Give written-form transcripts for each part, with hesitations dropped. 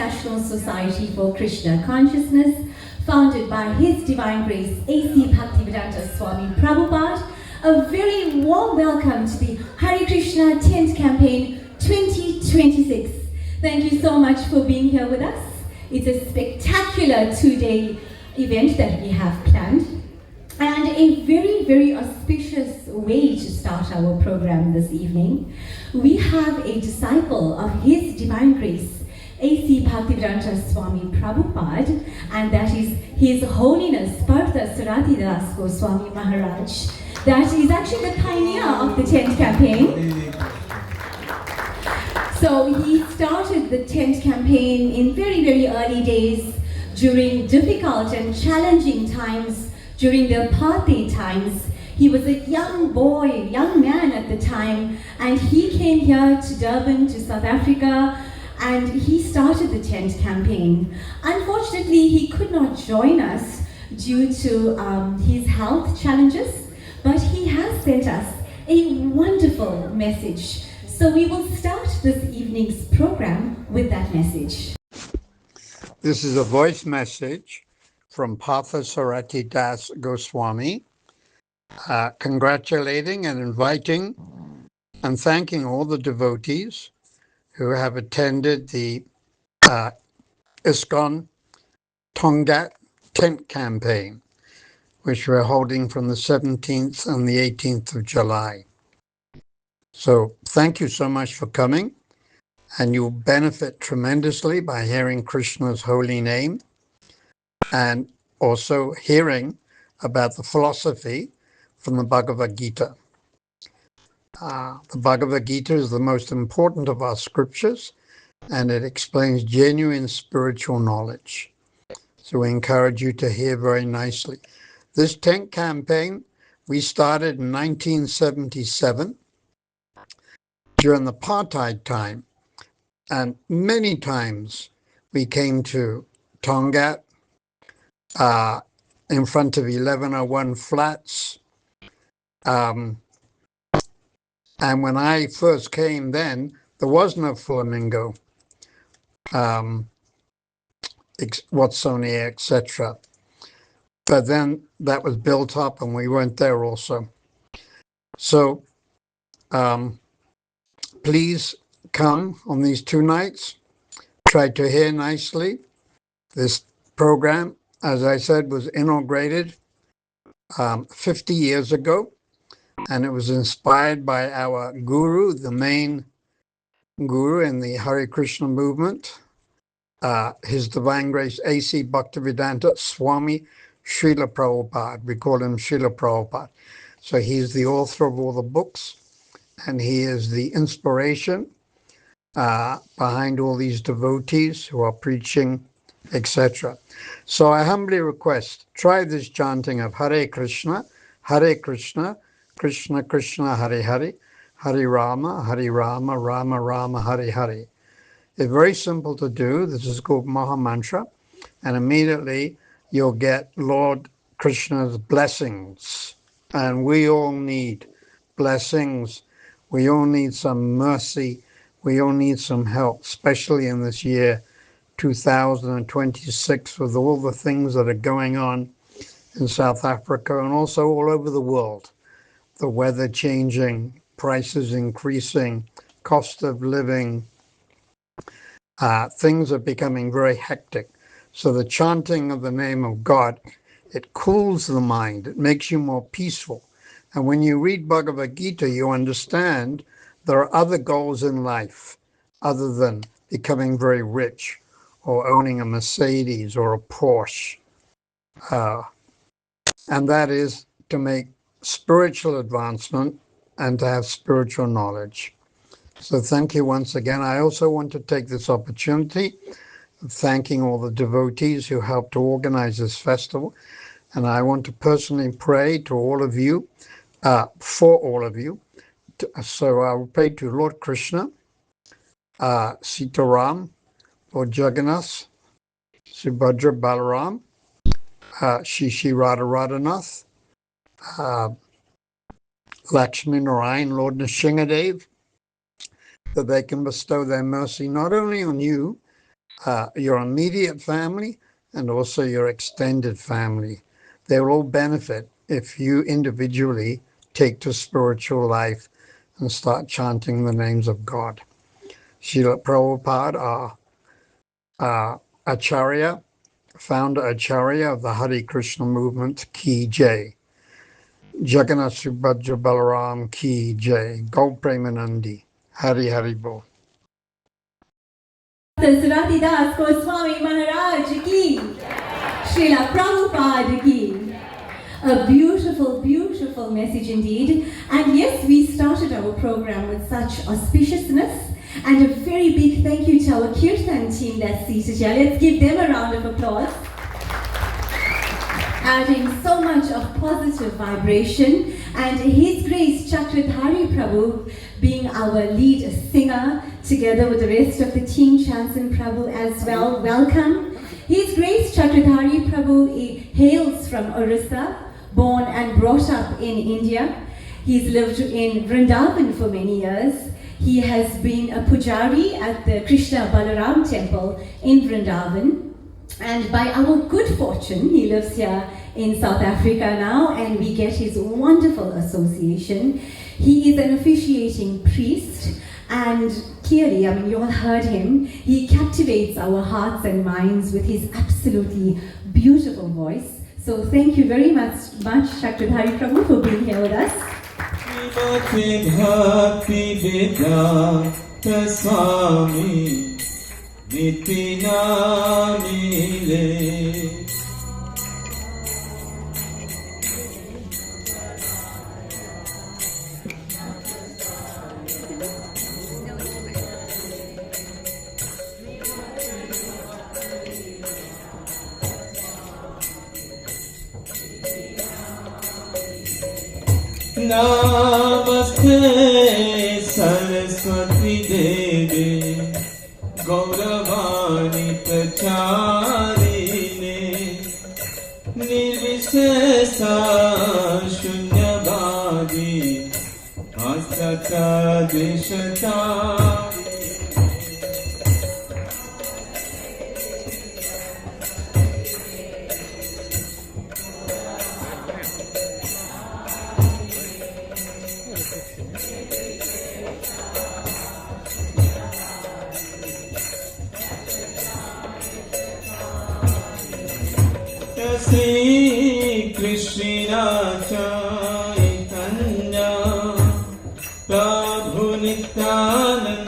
International Society for Krishna Consciousness, founded by His Divine Grace A.C. Bhaktivedanta Swami Prabhupada. A very warm welcome to the Hare Krishna Tent Campaign 2026. Thank you so much for being here with us. It's a spectacular two-day event that we have planned, and a very, very auspicious way to start our program this evening. We have a disciple of His Divine Grace, A.C. Bhaktivedanta Swami Prabhupada, and that is His Holiness Partha Sarati Das Goswami Maharaj. That is actually the pioneer of the tent campaign. So he started the tent campaign in very, very early days during difficult and challenging times, during the apartheid times. He was a young boy, young man at the time, and he came here to Durban, to South Africa, and he started the tent campaign. Unfortunately, he could not join us due to his health challenges, but he has sent us a wonderful message. So we will start this evening's program with that message. This is a voice message from Partha Sarati Das Goswami, congratulating and inviting and thanking all the devotees who have attended the ISKCON Tongat tent campaign, which we're holding from the 17th and the 18th of July. So thank you so much for coming, and you'll benefit tremendously by hearing Krishna's holy name and also hearing about the philosophy from the Bhagavad Gita. The Bhagavad Gita is the most important of our scriptures, and it explains genuine spiritual knowledge. So we encourage you to hear very nicely. This tent campaign, we started in 1977 during the apartheid time, and many times we came to Tongat in front of 1101 Flats. And when I first came then, there was no flamingo, Watsonia, etc. But then that was built up and we went there also. So please come on these two nights. Try to hear nicely. This program, as I said, was inaugurated 50 years ago, and it was inspired by our guru, the main guru in the Hare Krishna movement, His Divine Grace A.C. Bhaktivedanta Swami Srila Prabhupada. We call him Srila Prabhupada. So he's the author of all the books, and he is the inspiration behind all these devotees who are preaching, etc. So I humbly request, try this chanting of Hare Krishna, Krishna Krishna, Hare Hare, Hare Rama, Rama Rama, Hare Hare. It's very simple to do. This is called Maha Mantra, and immediately you'll get Lord Krishna's blessings. And we all need blessings. We all need some mercy. We all need some help, especially in this year 2026 with all the things that are going on in South Africa and also all over the world. The weather changing, prices increasing, cost of living, things are becoming very hectic. So the chanting of the name of God, it cools the mind, it makes you more peaceful. And when you read Bhagavad Gita, you understand there are other goals in life other than becoming very rich or owning a Mercedes or a Porsche. And that is to make spiritual advancement and to have spiritual knowledge. So thank you once again. I also want to take this opportunity of thanking all the devotees who helped to organize this festival. And I want to personally pray to all of you, for all of you. So I will pray to Lord Krishna, Sitaram, Lord Jagannath, Subhadra Balaram, Shishi Radha Radhanath, Lakshmi Narayan, Lord Nrsingadev, that they can bestow their mercy not only on you, your immediate family and also your extended family. They will all benefit if you individually take to spiritual life and start chanting the names of God. Srila Prabhupada, our Acharya, founder Acharya of the Hare Krishna movement, Ki Jai. Jagannath Subhadra Balaram Ki Jai. Gaur Premanandi. Hari Hari Bol. Saratidas Goswami Maharaj ki, Srila Prabhupada ki. A beautiful, beautiful message indeed. And yes, we started our program with such auspiciousness. And a very big thank you to our Kirtan team that's seated here. Let's give them a round of applause. Adding so much of positive vibration. And His Grace Chakradhari Prabhu being our lead singer, together with the rest of the team, Chanson Prabhu as well. Welcome. His Grace Chakradhari Prabhu hails from Orissa, born and brought up in India. He's lived in Vrindavan for many years. He has been a pujari at the Krishna Balaram temple in Vrindavan. And by our good fortune, he lives here in South Africa now, and we get his wonderful association. He is an officiating priest, and clearly, I mean, you all heard him, he captivates our hearts and minds with his absolutely beautiful voice. So thank you very much, Chakradhari Prabhu, for being here with us. Bhakti Vedanta Swami Nitinamile Namaste Saraswati Devi Gauravani Pracharine Nirvishesa Shunyavadi Asata Deshata Sri Krishna Chaitanya Prabhu Nityananda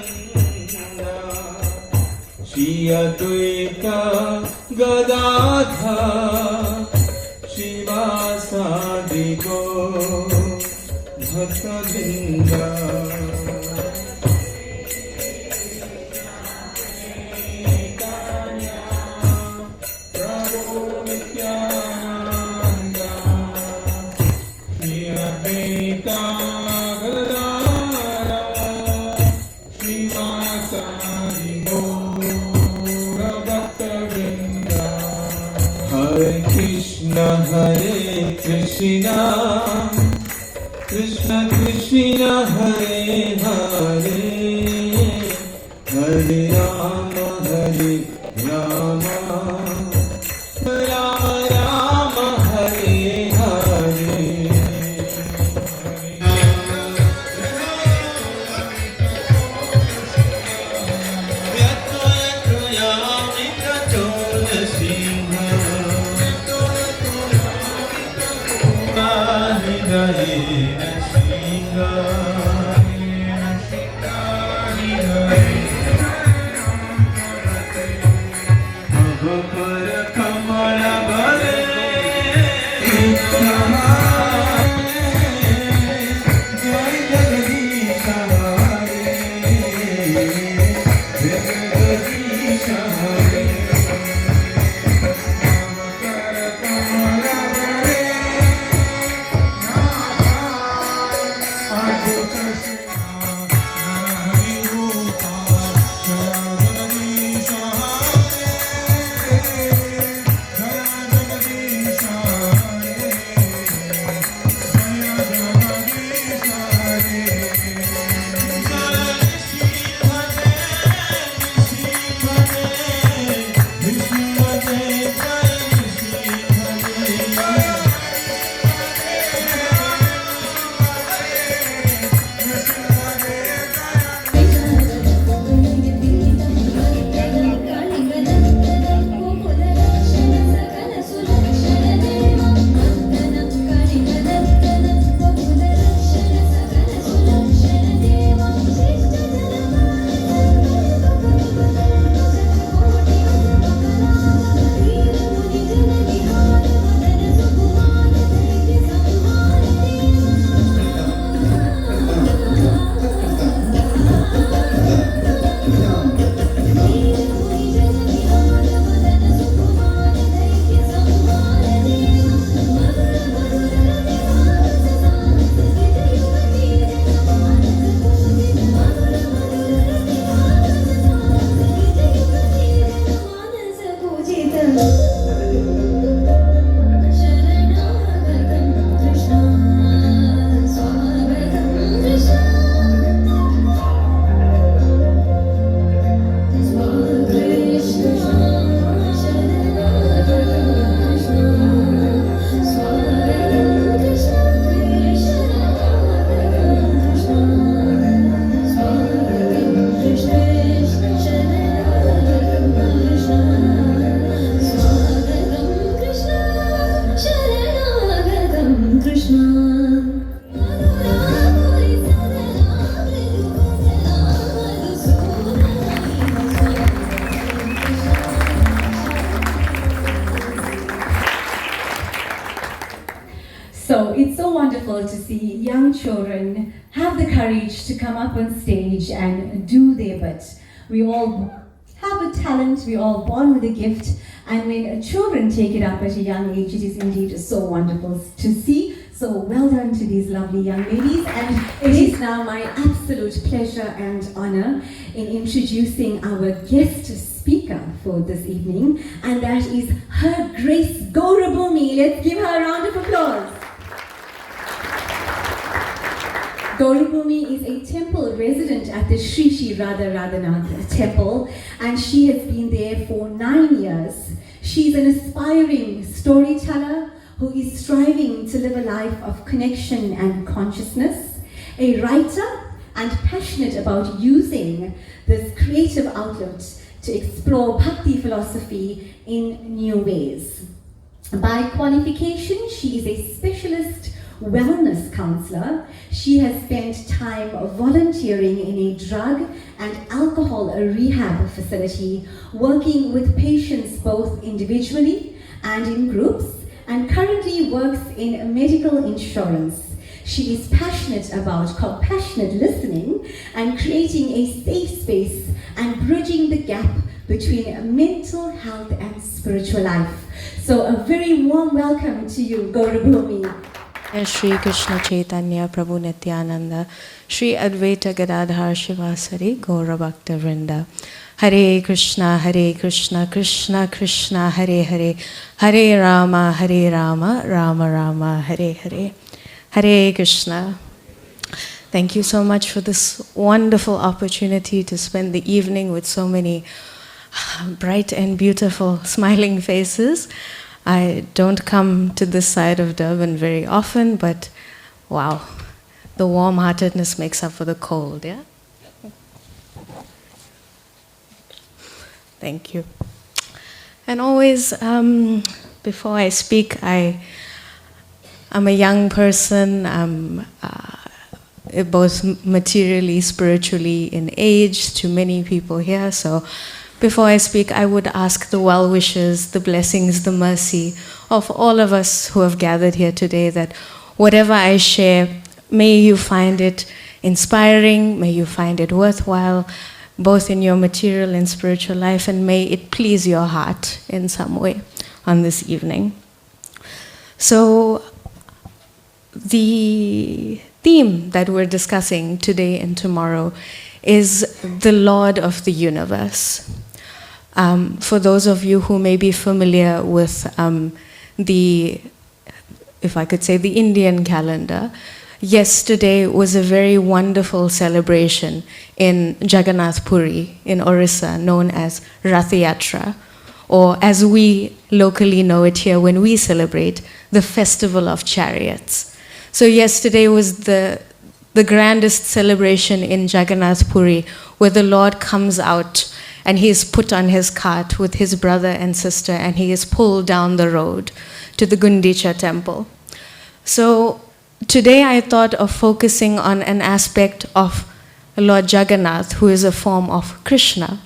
Shri Advaita Gadadhar Shivasadi Gaur Bhaktavrinda Hare Krishna, Krishna Krishna Hare Hare, Hare Rama Hare Rama, Rama Rama Hare Hare. Krishna. So it's so wonderful to see young children have the courage to come up on stage and do their bit. We all have a talent, we're all born with a gift, and when children take it up at a young age, it is indeed so wonderful to see. So well done to these lovely young ladies, and it is now my absolute pleasure and honor in introducing our guest speaker for this evening, and that is Her Grace Gaurabhumi. Let's give her a round of applause. Gaurabhumi is a temple resident at the Sri Sri Radha Radhanath temple, and she has been there for 9 years. She's an aspiring storyteller who is striving to live a life of connection and consciousness, a writer and passionate about using this creative outlet to explore Bhakti philosophy in new ways. By qualification, she is a specialist wellness counselor. She has spent time volunteering in a drug and alcohol rehab facility, working with patients both individually and in groups, and currently works in medical insurance. She is passionate about compassionate listening and creating a safe space and bridging the gap between mental health and spiritual life. So a very warm welcome to you, Gaurabhumi. Shri Krishna Chaitanya Prabhu Nityananda, Shri Advaita Gadadhar Shivasari Gaura Bhakta Vrinda. Hare Krishna, Krishna Krishna, Hare Hare, Hare Rama, Rama Rama, Hare Hare. Hare Krishna. Thank you so much for this wonderful opportunity to spend the evening with so many bright and beautiful smiling faces. I don't come to this side of Durban very often, but wow, the warm-heartedness makes up for the cold, yeah? Thank you. And always, before I speak, I'm a young person. I'm both materially, spiritually in age to many people here, so before I speak, I would ask the well wishes, the blessings, the mercy of all of us who have gathered here today, that whatever I share, may you find it inspiring, may you find it worthwhile, both in your material and spiritual life, and may it please your heart in some way on this evening. So, the theme that we're discussing today and tomorrow is the Lord of the universe. For those of you who may be familiar with if I could say, the Indian calendar, yesterday was a very wonderful celebration in Jagannath Puri in Orissa, known as Rath Yatra, or as we locally know it here when we celebrate, the Festival of Chariots. So yesterday was the grandest celebration in Jagannath Puri, where the Lord comes out and he is put on his cart with his brother and sister, and he is pulled down the road to the Gundicha temple. So today I thought of focusing on an aspect of Lord Jagannath, who is a form of Krishna,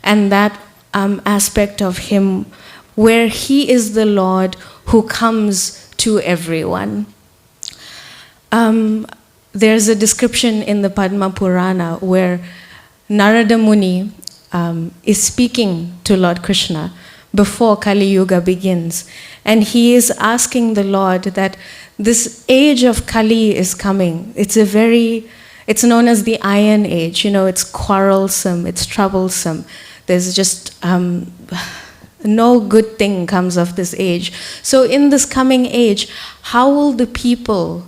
and that aspect of him where he is the Lord who comes to everyone. There's a description in the Padma Purana where Narada Muni is speaking to Lord Krishna before Kali Yuga begins, and he is asking the Lord that this age of Kali is coming. It's known as the Iron Age. You know, it's quarrelsome, it's troublesome. There's just no good thing comes of this age. So in this coming age, how will the people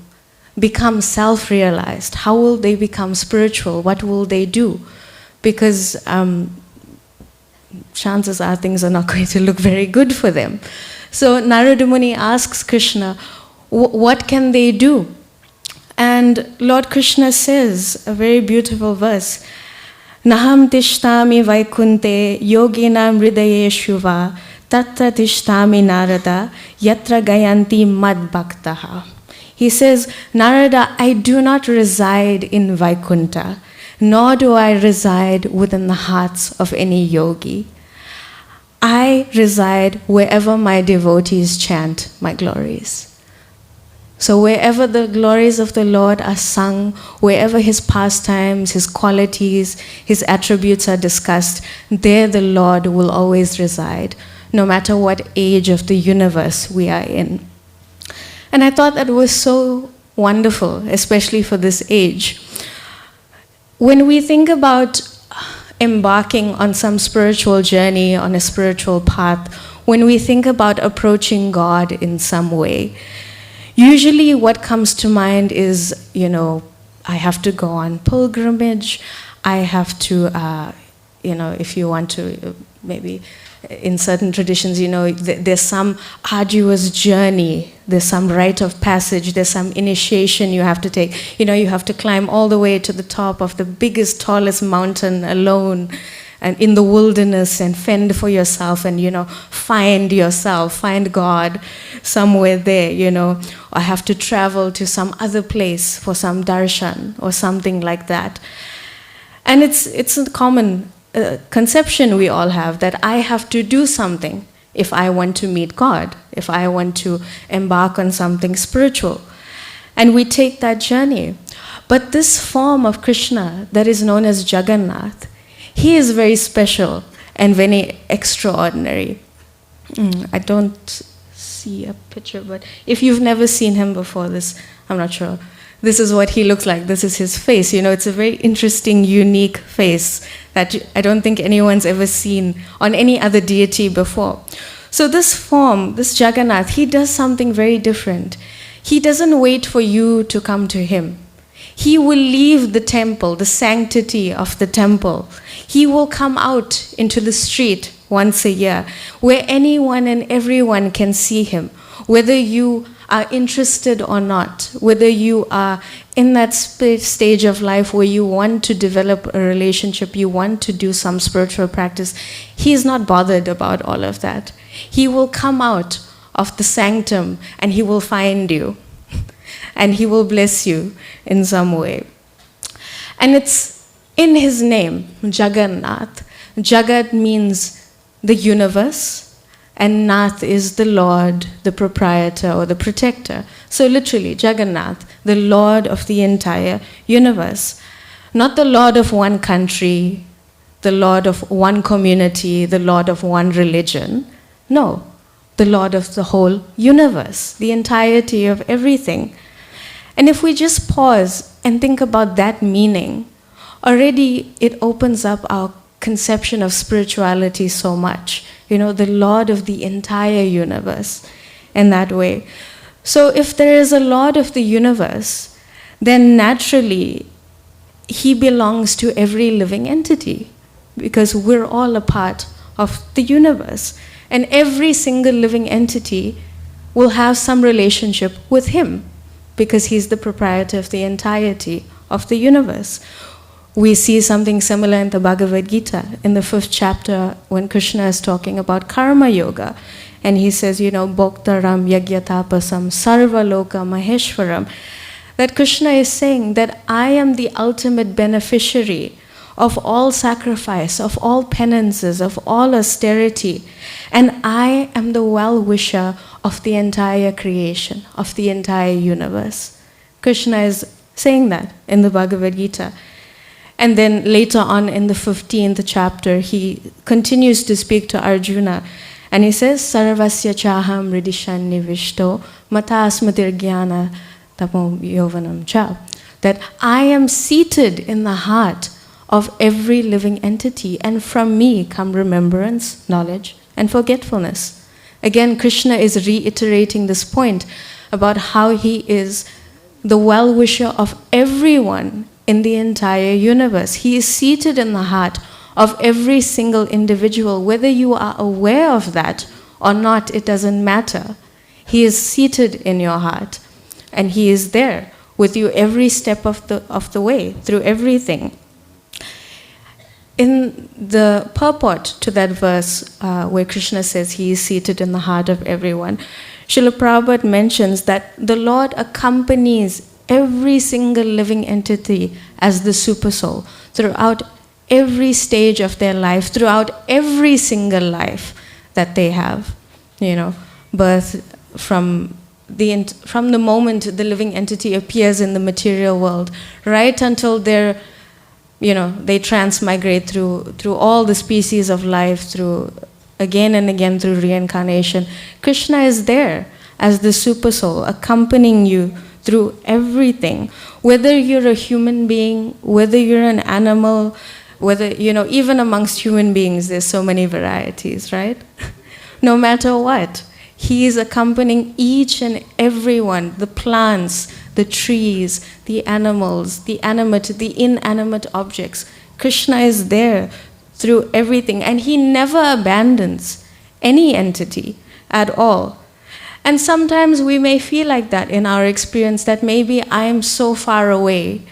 become self-realized? How will they become spiritual? What will they do? Because chances are things are not going to look very good for them. So Narada Muni asks Krishna, what can they do? And Lord Krishna says a very beautiful verse, Naham tishtami vaikunte yoginam hridayeshu va tatra tishtami narada yatra gayanti mad bhaktaha. He says, Narada, I do not reside in Vaikunta, nor do I reside within the hearts of any yogi. I reside wherever my devotees chant my glories. So wherever the glories of the Lord are sung, wherever his pastimes, his qualities, his attributes are discussed, there the Lord will always reside, no matter what age of the universe we are in. And I thought that was so wonderful, especially for this age. When we think about embarking on some spiritual journey, on a spiritual path, when we think about approaching God in some way, usually what comes to mind is, I have to go on pilgrimage, I have to, if you want to, maybe in certain traditions, there's some arduous journey, there's some rite of passage, there's some initiation you have to take. You have to climb all the way to the top of the biggest, tallest mountain alone and in the wilderness and fend for yourself and, find yourself, find God somewhere there, or have to travel to some other place for some darshan or something like that. And it's a common conception we all have that I have to do something if I want to meet God, if I want to embark on something spiritual. And we take that journey. But this form of Krishna that is known as Jagannath, he is very special and very extraordinary. I don't see a picture, but if you've never seen him before, I'm not sure. This is what he looks like. This is his face. It's a very interesting, unique face that I don't think anyone's ever seen on any other deity before. So this form, this Jagannath, he does something very different. He doesn't wait for you to come to him. He will leave the temple, the sanctity of the temple. He will come out into the street once a year where anyone and everyone can see him, whether you are interested or not, whether you are in that stage of life where you want to develop a relationship, you want to do some spiritual practice. He is not bothered about all of that. He will come out of the sanctum and he will find you and he will bless you in some way. And it's in his name, Jagannath. Jagat means the universe, and Nath is the Lord, the proprietor, or the protector. So literally, Jagannath, the Lord of the entire universe. Not the Lord of one country, the Lord of one community, the Lord of one religion. No, the Lord of the whole universe, the entirety of everything. And if we just pause and think about that meaning, already it opens up our conception of spirituality so much. The Lord of the entire universe in that way. So if there is a Lord of the universe, then naturally he belongs to every living entity because we're all a part of the universe. And every single living entity will have some relationship with him because he's the proprietor of the entirety of the universe. We see something similar in the Bhagavad Gita, in the 5th chapter, when Krishna is talking about karma yoga. And he says, Bhoktaram yagyatapasam sarva loka maheshwaram. That Krishna is saying that I am the ultimate beneficiary of all sacrifice, of all penances, of all austerity. And I am the well-wisher of the entire creation, of the entire universe. Krishna is saying that in the Bhagavad Gita. And then later on in the 15th chapter, he continues to speak to Arjuna. And he says, Sarvasya chaham ridishan nivishto matasmatir jnana tapom yovanam cha. That I am seated in the heart of every living entity, and from me come remembrance, knowledge, and forgetfulness. Again, Krishna is reiterating this point about how he is the well-wisher of everyone in the entire universe. He is seated in the heart of every single individual. Whether you are aware of that or not, it doesn't matter. He is seated in your heart, and he is there with you every step of the way, through everything. In the purport to that verse where Krishna says he is seated in the heart of everyone, Srila Prabhupada mentions that the Lord accompanies every single living entity as the supersoul throughout every stage of their life, throughout every single life that they have. Birth from the moment the living entity appears in the material world, right until they transmigrate through all the species of life, through again and again through reincarnation. Krishna is there as the supersoul, accompanying you through everything. Whether you're a human being, whether you're an animal, whether, even amongst human beings, there's so many varieties, right? No matter what, he is accompanying each and every one, the plants, the trees, the animals, the animate, the inanimate objects. Krishna is there through everything, and he never abandons any entity at all. And sometimes we may feel like that in our experience, that maybe I am so far away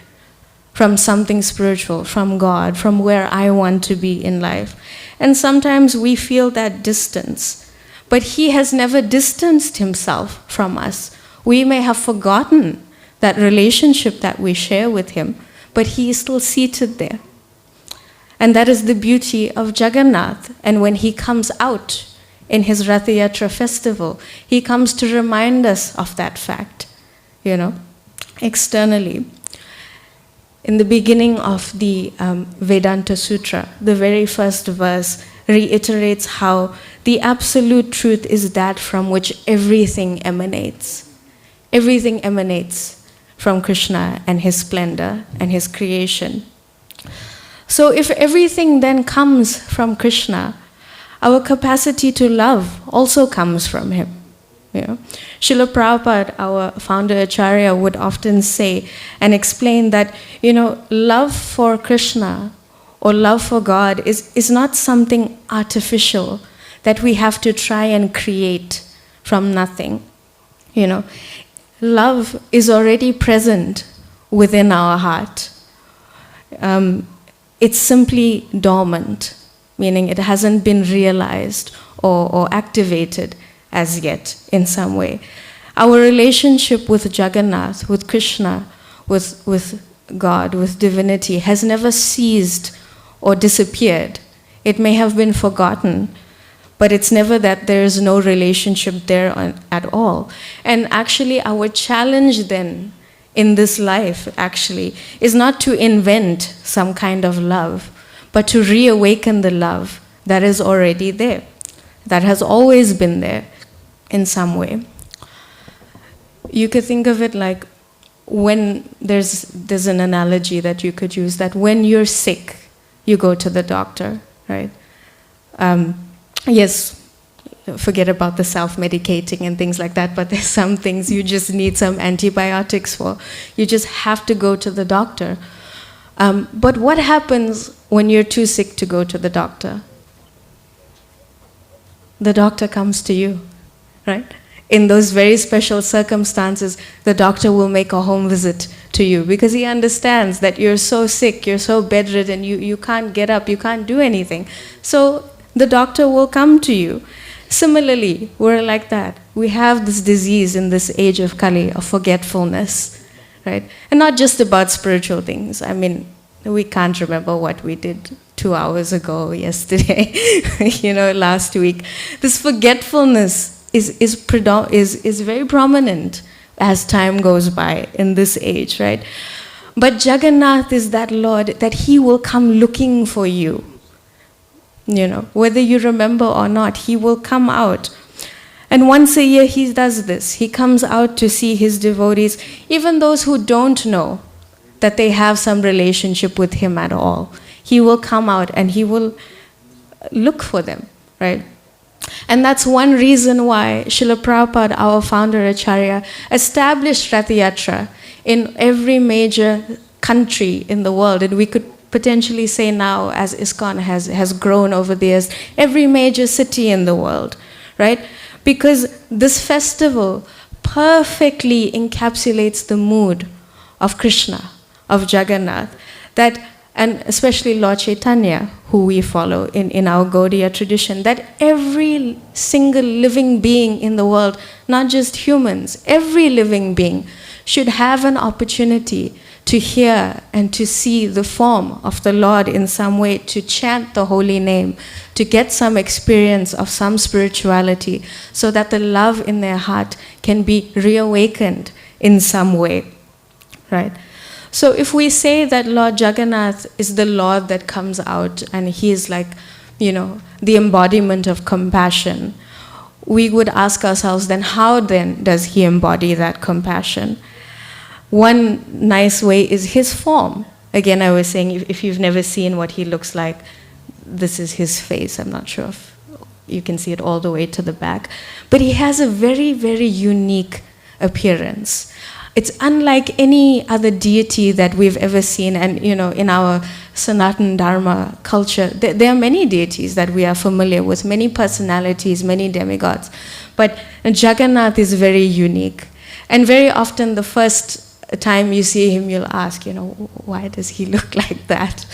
from something spiritual, from God, from where I want to be in life. And sometimes we feel that distance. But he has never distanced himself from us. We may have forgotten that relationship that we share with him, but he is still seated there. And that is the beauty of Jagannath. And when he comes out in his Rath Yatra festival, he comes to remind us of that fact, externally. In the beginning of the Vedanta Sutra, the very first verse reiterates how the absolute truth is that from which everything emanates. Everything emanates from Krishna and his splendor and his creation. So if everything then comes from Krishna, our capacity to love also comes from him. Srila Prabhupada, our founder Acharya, would often say and explain that, love for Krishna or love for God is not something artificial that we have to try and create from nothing. Love is already present within our heart. It's simply dormant, meaning it hasn't been realized or activated as yet in some way. Our relationship with Jagannath, with Krishna, with God, with divinity, has never ceased or disappeared. It may have been forgotten, but it's never that there is no relationship there at all. And actually our challenge then in this life actually is not to invent some kind of love, but to reawaken the love that is already there, that has always been there in some way. You could think of it like when there's an analogy that you could use, that when you're sick, you go to the doctor, right? Yes, forget about the self-medicating and things like that, but there's some things you just need some antibiotics for. You just have to go to the doctor. But what happens when you're too sick to go to the doctor? The doctor comes to you, right? In those very special circumstances, the doctor will make a home visit to you because he understands that you're so sick, you're so bedridden, you can't get up, you can't do anything. So the doctor will come to you. Similarly, we're like that. We have this disease in this age of Kali, of forgetfulness, right? And not just about spiritual things. I mean, we can't remember what we did 2 hours ago, yesterday, last week. This forgetfulness is very prominent as time goes by in this age, right? But Jagannath is that Lord that he will come looking for you. Whether you remember or not, he will come out. And once a year he does this. He comes out to see his devotees, even those who don't know that they have some relationship with him at all. He will come out and he will look for them, right? And that's one reason why Srila Prabhupada, our founder Acharya, established Rath Yatra in every major country in the world. And we could potentially say now, as ISKCON has grown over the years, every major city in the world, right? Because this festival perfectly encapsulates the mood of Krishna, of Jagannath, that and especially Lord Chaitanya, who we follow in our Gaudiya tradition, that every single living being in the world, not just humans, every living being should have an opportunity to hear and to see the form of the Lord in some way, to chant the holy name, to get some experience of some spirituality, so that the love in their heart can be reawakened in some way, right? So if we say that Lord Jagannath is the Lord that comes out and he is like, the embodiment of compassion, we would ask ourselves, then how then does he embody that compassion? One nice way is his form. Again, I was saying, if you've never seen what he looks like, this is his face. I'm not sure if you can see it all the way to the back. But he has a very, very unique appearance. It's unlike any other deity that we've ever seen. And, in our Sanatan Dharma culture, there are many deities that we are familiar with, many personalities, many demigods. But Jagannath is very unique. And very often the first time you see him, you'll ask, why does he look like that?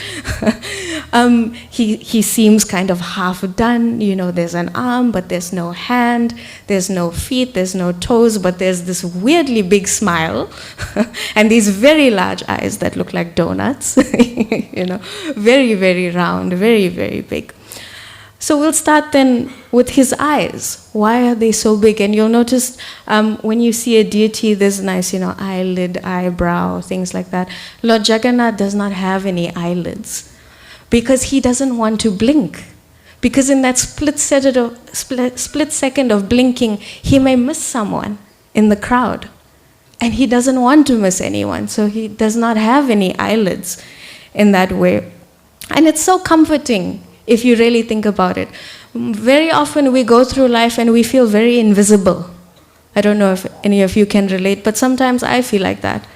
He seems kind of half done. There's an arm, but there's no hand. There's no feet, there's no toes, but there's this weirdly big smile and these very large eyes that look like donuts. Very, very round, very, very big. So we'll start then with his eyes. Why are they so big? And you'll notice when you see a deity, there's nice, eyelid, eyebrow, things like that. Lord Jagannath does not have any eyelids because he doesn't want to blink. Because in that split second of blinking, he may miss someone in the crowd. And he doesn't want to miss anyone, so he does not have any eyelids in that way. And it's so comforting if you really think about it. Very often we go through life and we feel very invisible. I don't know if any of you can relate, but sometimes I feel like that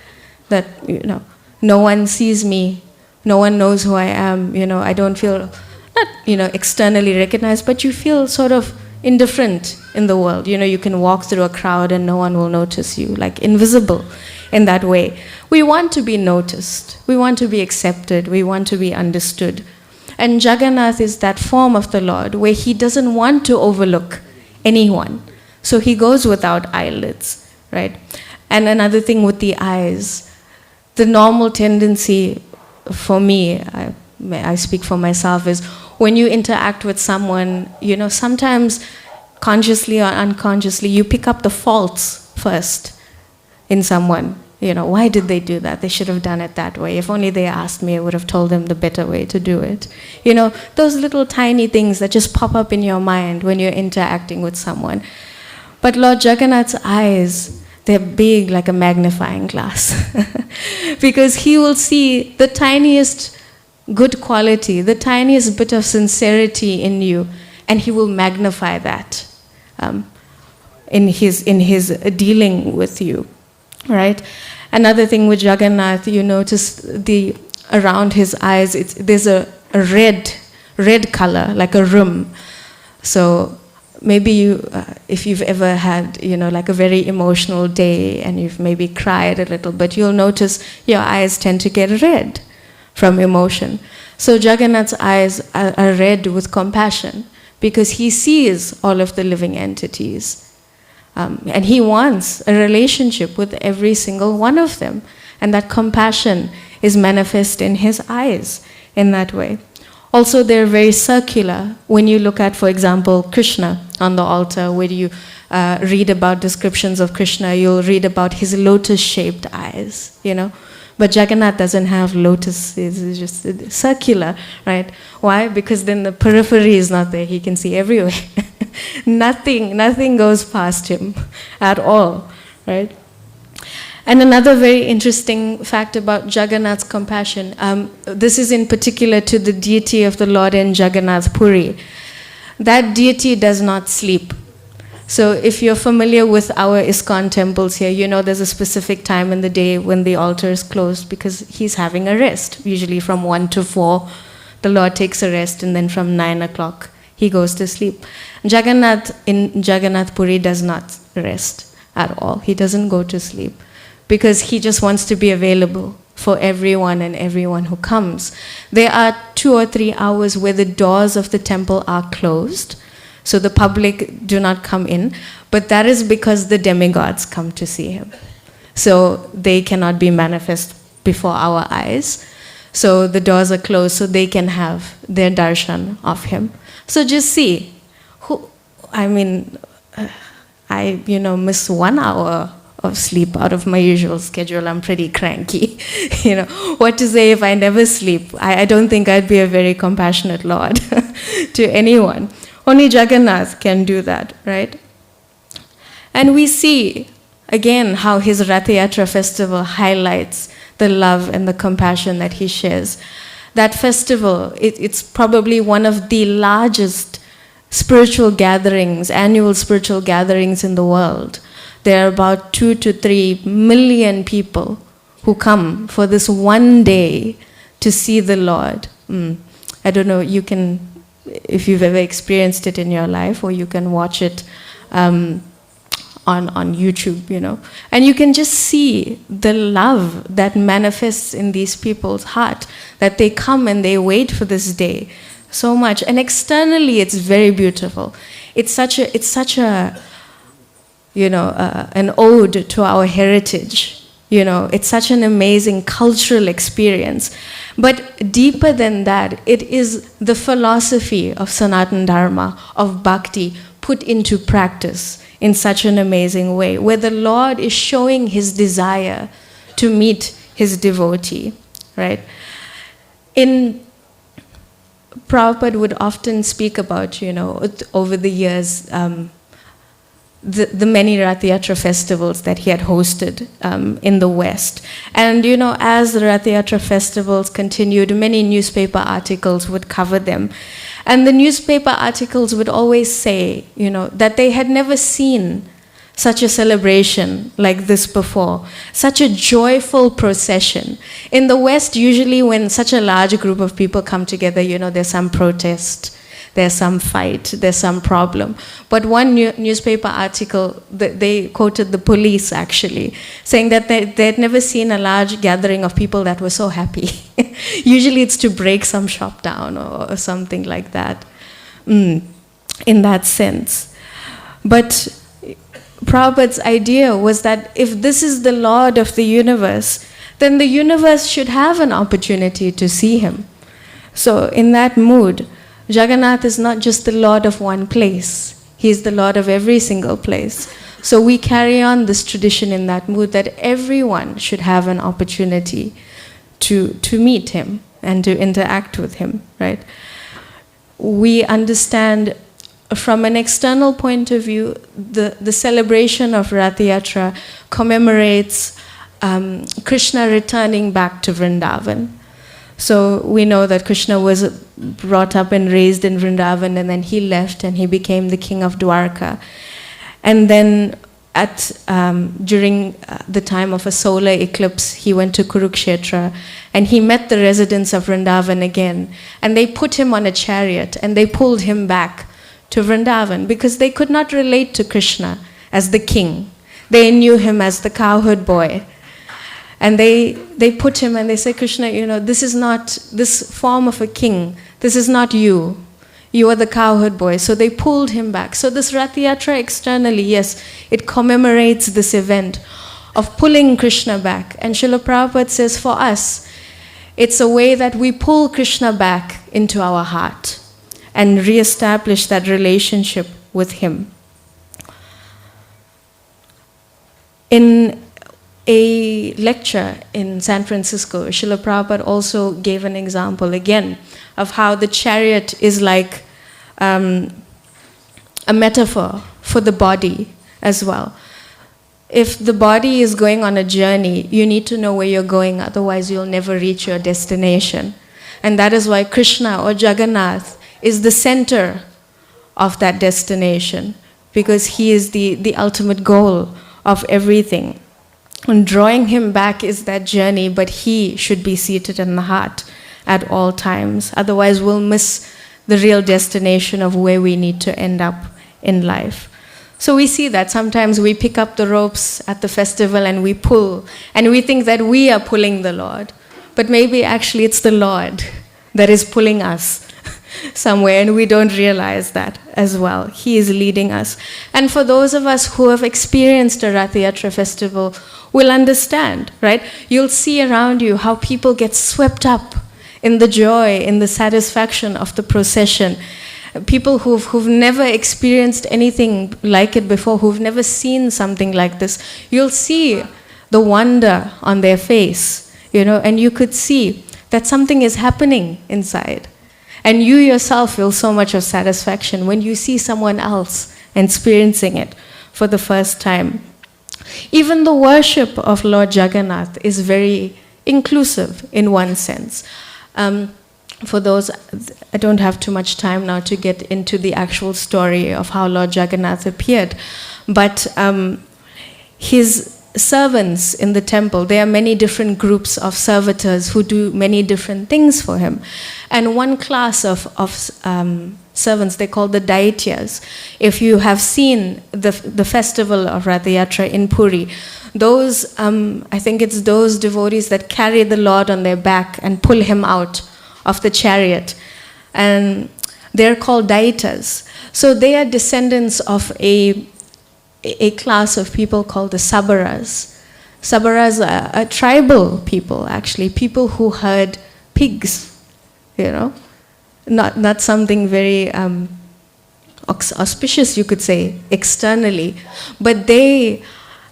no one sees me, no one knows who I am, I don't feel, not, externally recognized, but you feel sort of indifferent in the world. You can walk through a crowd and no one will notice you, like invisible in that way. We want to be noticed, we want to be accepted, we want to be understood. And Jagannath is that form of the Lord where he doesn't want to overlook anyone. So he goes without eyelids, right? And another thing with the eyes, the normal tendency for me, I speak for myself, is when you interact with someone, sometimes consciously or unconsciously, you pick up the faults first in someone. Why did they do that? They should have done it that way. If only they asked me, I would have told them the better way to do it. Those little tiny things that just pop up in your mind when you're interacting with someone. But Lord Jagannath's eyes, they're big like a magnifying glass. Because he will see the tiniest good quality, the tiniest bit of sincerity in you, and he will magnify that in his dealing with you. Right? Another thing with Jagannath, you notice around his eyes, there's a red color, like a rim. So maybe if you've ever had, like a very emotional day and you've maybe cried a little bit, you'll notice your eyes tend to get red from emotion. So Jagannath's eyes are red with compassion because he sees all of the living entities. And he wants a relationship with every single one of them. And that compassion is manifest in his eyes in that way. Also, they're very circular. When you look at, for example, Krishna on the altar, where you read about descriptions of Krishna, you'll read about his lotus-shaped eyes, But Jagannath doesn't have lotus, it's just circular, right? Why? Because then the periphery is not there, he can see everywhere. Nothing goes past him at all, right? And another very interesting fact about Jagannath's compassion, this is in particular to the deity of the Lord in Jagannath Puri. That deity does not sleep. So if you're familiar with our ISKCON temples here, there's a specific time in the day when the altar is closed because he's having a rest. Usually from 1 to 4, the Lord takes a rest, and then from 9 o'clock, he goes to sleep. Jagannath in Jagannath Puri does not rest at all. He doesn't go to sleep because he just wants to be available for everyone and everyone who comes. There are 2 or 3 hours where the doors of the temple are closed, so the public do not come in, but that is because the demigods come to see him. So they cannot be manifest before our eyes. So the doors are closed so they can have their darshan of him. So just see, I miss 1 hour of sleep out of my usual schedule. I'm pretty cranky. What to say if I never sleep? I don't think I'd be a very compassionate Lord to anyone. Only Jagannath can do that, right? And we see, again, how his Rath Yatra festival highlights the love and the compassion that he shares. That festival, it's probably one of the largest spiritual gatherings, annual spiritual gatherings in the world. There are about 2 to 3 million people who come for this one day to see the Lord. I don't know, you can, if you've ever experienced it in your life, or you can watch it on YouTube, and you can just see the love that manifests in these people's heart, that they come and they wait for this day so much. And externally, it's very beautiful. It's such a an ode to our heritage. It's such an amazing cultural experience. But deeper than that, it is the philosophy of Sanatana Dharma, of bhakti, put into practice in such an amazing way, where the Lord is showing his desire to meet his devotee, right? Prabhupada would often speak about, over the years, the many Rath Yatra festivals that he had hosted in the West. And, as the Rath Yatra festivals continued, many newspaper articles would cover them. And the newspaper articles would always say, that they had never seen such a celebration like this before, such a joyful procession. In the West, usually when such a large group of people come together, there's some protest, there's some fight, there's some problem. But one newspaper article, they quoted the police actually, saying that they had never seen a large gathering of people that were so happy. Usually it's to break some shop down or something like that, in that sense. But Prabhupada's idea was that if this is the Lord of the universe, then the universe should have an opportunity to see him. So in that mood, Jagannath is not just the Lord of one place. He is the Lord of every single place. So we carry on this tradition in that mood that everyone should have an opportunity to meet him and to interact with him, right? We understand from an external point of view, the celebration of Rath Yatra commemorates Krishna returning back to Vrindavan. So we know that Krishna was brought up and raised in Vrindavan, and then he left and he became the king of Dwarka. And then during the time of a solar eclipse, he went to Kurukshetra and he met the residents of Vrindavan again. And they put him on a chariot and they pulled him back to Vrindavan because they could not relate to Krishna as the king. They knew him as the cowherd boy. And they put him and they say, Krishna, this is not this form of a king. This is not you. You are the cowherd boy. So they pulled him back. So this Rath Yatra externally, yes, it commemorates this event of pulling Krishna back. And Srila Prabhupada says for us, it's a way that we pull Krishna back into our heart and reestablish that relationship with him. In a lecture in San Francisco, Srila Prabhupada also gave an example again of how the chariot is like a metaphor for the body as well. If the body is going on a journey, you need to know where you're going, otherwise you'll never reach your destination. And that is why Krishna or Jagannath is the center of that destination, because he is the ultimate goal of everything. And drawing him back is that journey, but he should be seated in the heart at all times. Otherwise, we'll miss the real destination of where we need to end up in life. So we see that sometimes we pick up the ropes at the festival and we pull, and we think that we are pulling the Lord. But maybe actually it's the Lord that is pulling us somewhere, and we don't realize that as well. He is leading us. And for those of us who have experienced a Rath Yatra festival, will understand, right? You'll see around you how people get swept up in the joy, in the satisfaction of the procession. People who've never experienced anything like it before, who've never seen something like this, you'll see the wonder on their face, and you could see that something is happening inside. And you yourself feel so much of satisfaction when you see someone else experiencing it for the first time. Even the worship of Lord Jagannath is very inclusive in one sense. For those, I don't have too much time now to get into the actual story of how Lord Jagannath appeared, but his servants in the temple, there are many different groups of servitors who do many different things for him. And one class of servants, they call the Daityas. If you have seen the festival of Rath Yatra in Puri, those, I think it's those devotees that carry the Lord on their back and pull him out of the chariot. And they're called Daityas. So they are descendants of a class of people called the Sabaras. Sabaras are tribal people, actually, people who herd pigs, not something very auspicious, you could say, externally. But they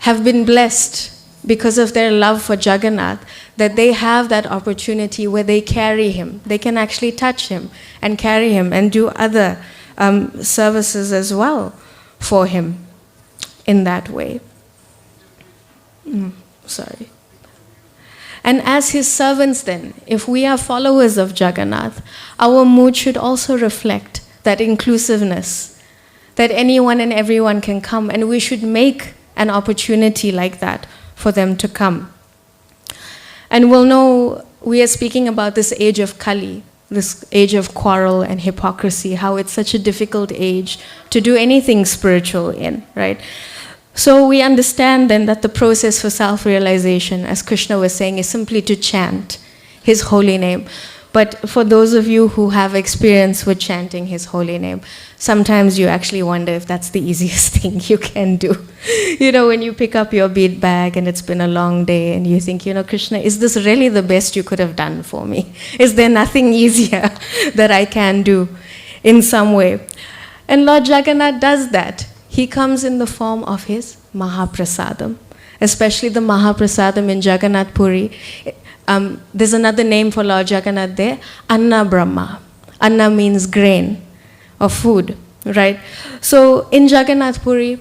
have been blessed because of their love for Jagannath, that they have that opportunity where they carry him. They can actually touch him and carry him and do other services as well for him in that way. Sorry. And as his servants then, if we are followers of Jagannath, our mood should also reflect that inclusiveness, that anyone and everyone can come, and we should make an opportunity like that for them to come. And we'll know we are speaking about this age of Kali, this age of quarrel and hypocrisy, how it's such a difficult age to do anything spiritual in, right? So we understand then that the process for self-realization, as Krishna was saying, is simply to chant his holy name. But for those of you who have experience with chanting his holy name, sometimes you actually wonder if that's the easiest thing you can do. When you pick up your bead bag and it's been a long day and you think, Krishna, is this really the best you could have done for me? Is there nothing easier that I can do in some way? And Lord Jagannath does that. He comes in the form of his Mahaprasadam, especially the Mahaprasadam in Jagannath Puri. There's another name for Lord Jagannath there, Anna Brahma. Anna means grain or food, right? So in Jagannath Puri,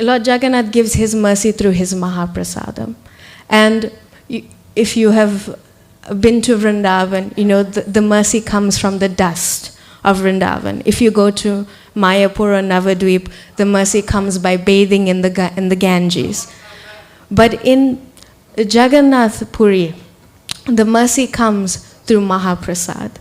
Lord Jagannath gives his mercy through his Mahaprasadam. And if you have been to Vrindavan, the mercy comes from the dust of Vrindavan. If you go to Mayapur or Navadvip, the mercy comes by bathing in the Ganges. But in Jagannath Puri, the mercy comes through Mahaprasad.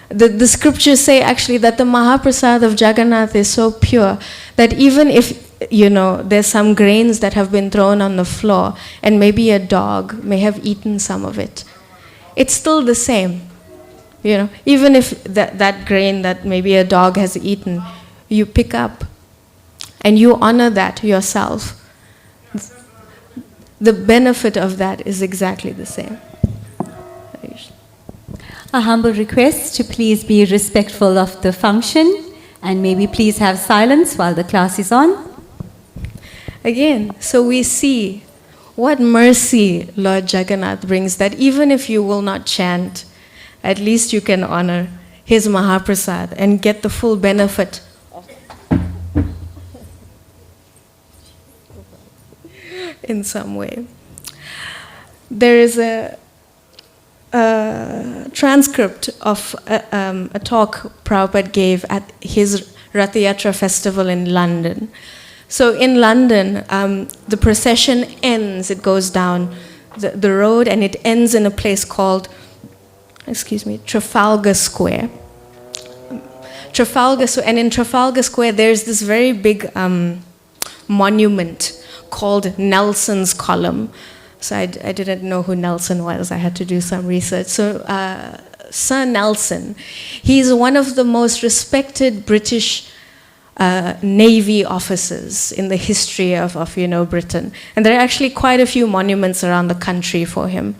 The scriptures say actually that the Mahaprasad of Jagannath is so pure that even if there's some grains that have been thrown on the floor and maybe a dog may have eaten some of it, it's still the same. Even if that grain that maybe a dog has eaten, you pick up and you honor that yourself, the benefit of that is exactly the same. A humble request to please be respectful of the function and maybe please have silence while the class is on. Again, so we see what mercy Lord Jagannath brings, that even if you will not chant, at least you can honor his Mahaprasad and get the full benefit in some way. There is a transcript of a talk Prabhupada gave at his Rath Yatra festival in London. So in London, the procession ends, it goes down the road and it ends in a place called, Trafalgar Square. And in Trafalgar Square, there's this very big monument called Nelson's Column. So I didn't know who Nelson was. I had to do some research. So Sir Nelson, he's one of the most respected British Navy officers in the history of Britain. And there are actually quite a few monuments around the country for him.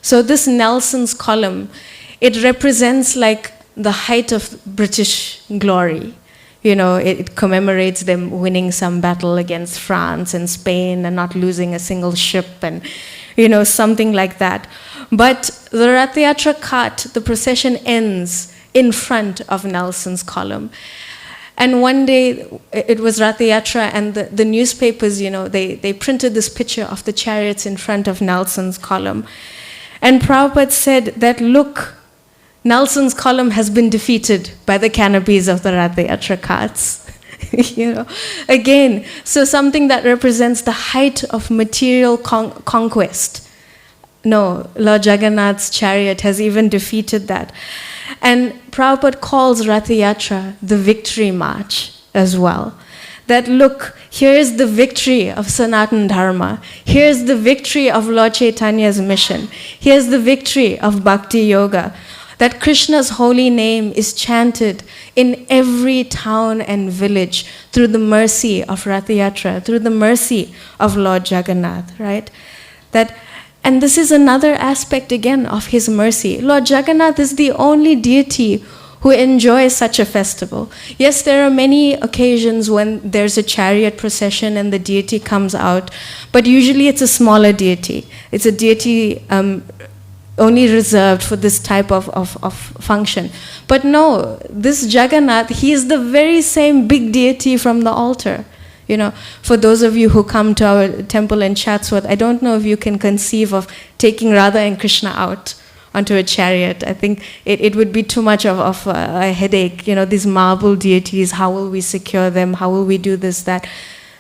So this Nelson's Column, it represents like the height of British glory. It commemorates them winning some battle against France and Spain and not losing a single ship and, something like that. But the Rath Yatra cart, the procession ends in front of Nelson's Column. And one day, it was Rath Yatra, and the newspapers, they printed this picture of the chariots in front of Nelson's Column. And Prabhupada said that, look, Nelson's Column has been defeated by the canopies of the Rath Yatra carts. Again, so something that represents the height of material conquest. No, Lord Jagannath's chariot has even defeated that. And Prabhupada calls Rath Yatra the victory march as well. That look, here is the victory of Sanatana Dharma. Here's the victory of Lord Chaitanya's mission. Here's the victory of Bhakti Yoga. That Krishna's holy name is chanted in every town and village through the mercy of Rath Yatra, through the mercy of Lord Jagannath, right? And this is another aspect again of his mercy. Lord Jagannath is the only deity who enjoys such a festival. Yes, there are many occasions when there's a chariot procession and the deity comes out, but usually it's a smaller deity. It's a deity only reserved for this type of function. But no, this Jagannath, he is the very same big deity from the altar. For those of you who come to our temple in Chatsworth, I don't know if you can conceive of taking Radha and Krishna out onto a chariot. I think it would be too much of a headache. These marble deities, how will we secure them? How will we do this, that?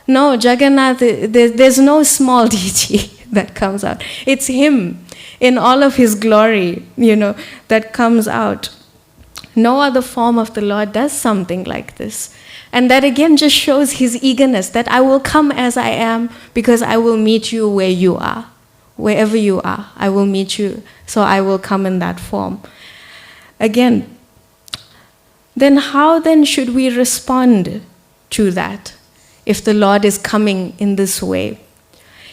No, Jagannath, there's no small deity that comes out. It's him in all of his glory, that comes out. No other form of the Lord does something like this. And that again just shows his eagerness, that I will come as I am because I will meet you where you are. Wherever you are, I will meet you, so I will come in that form. Again, then how then should we respond to that if the Lord is coming in this way?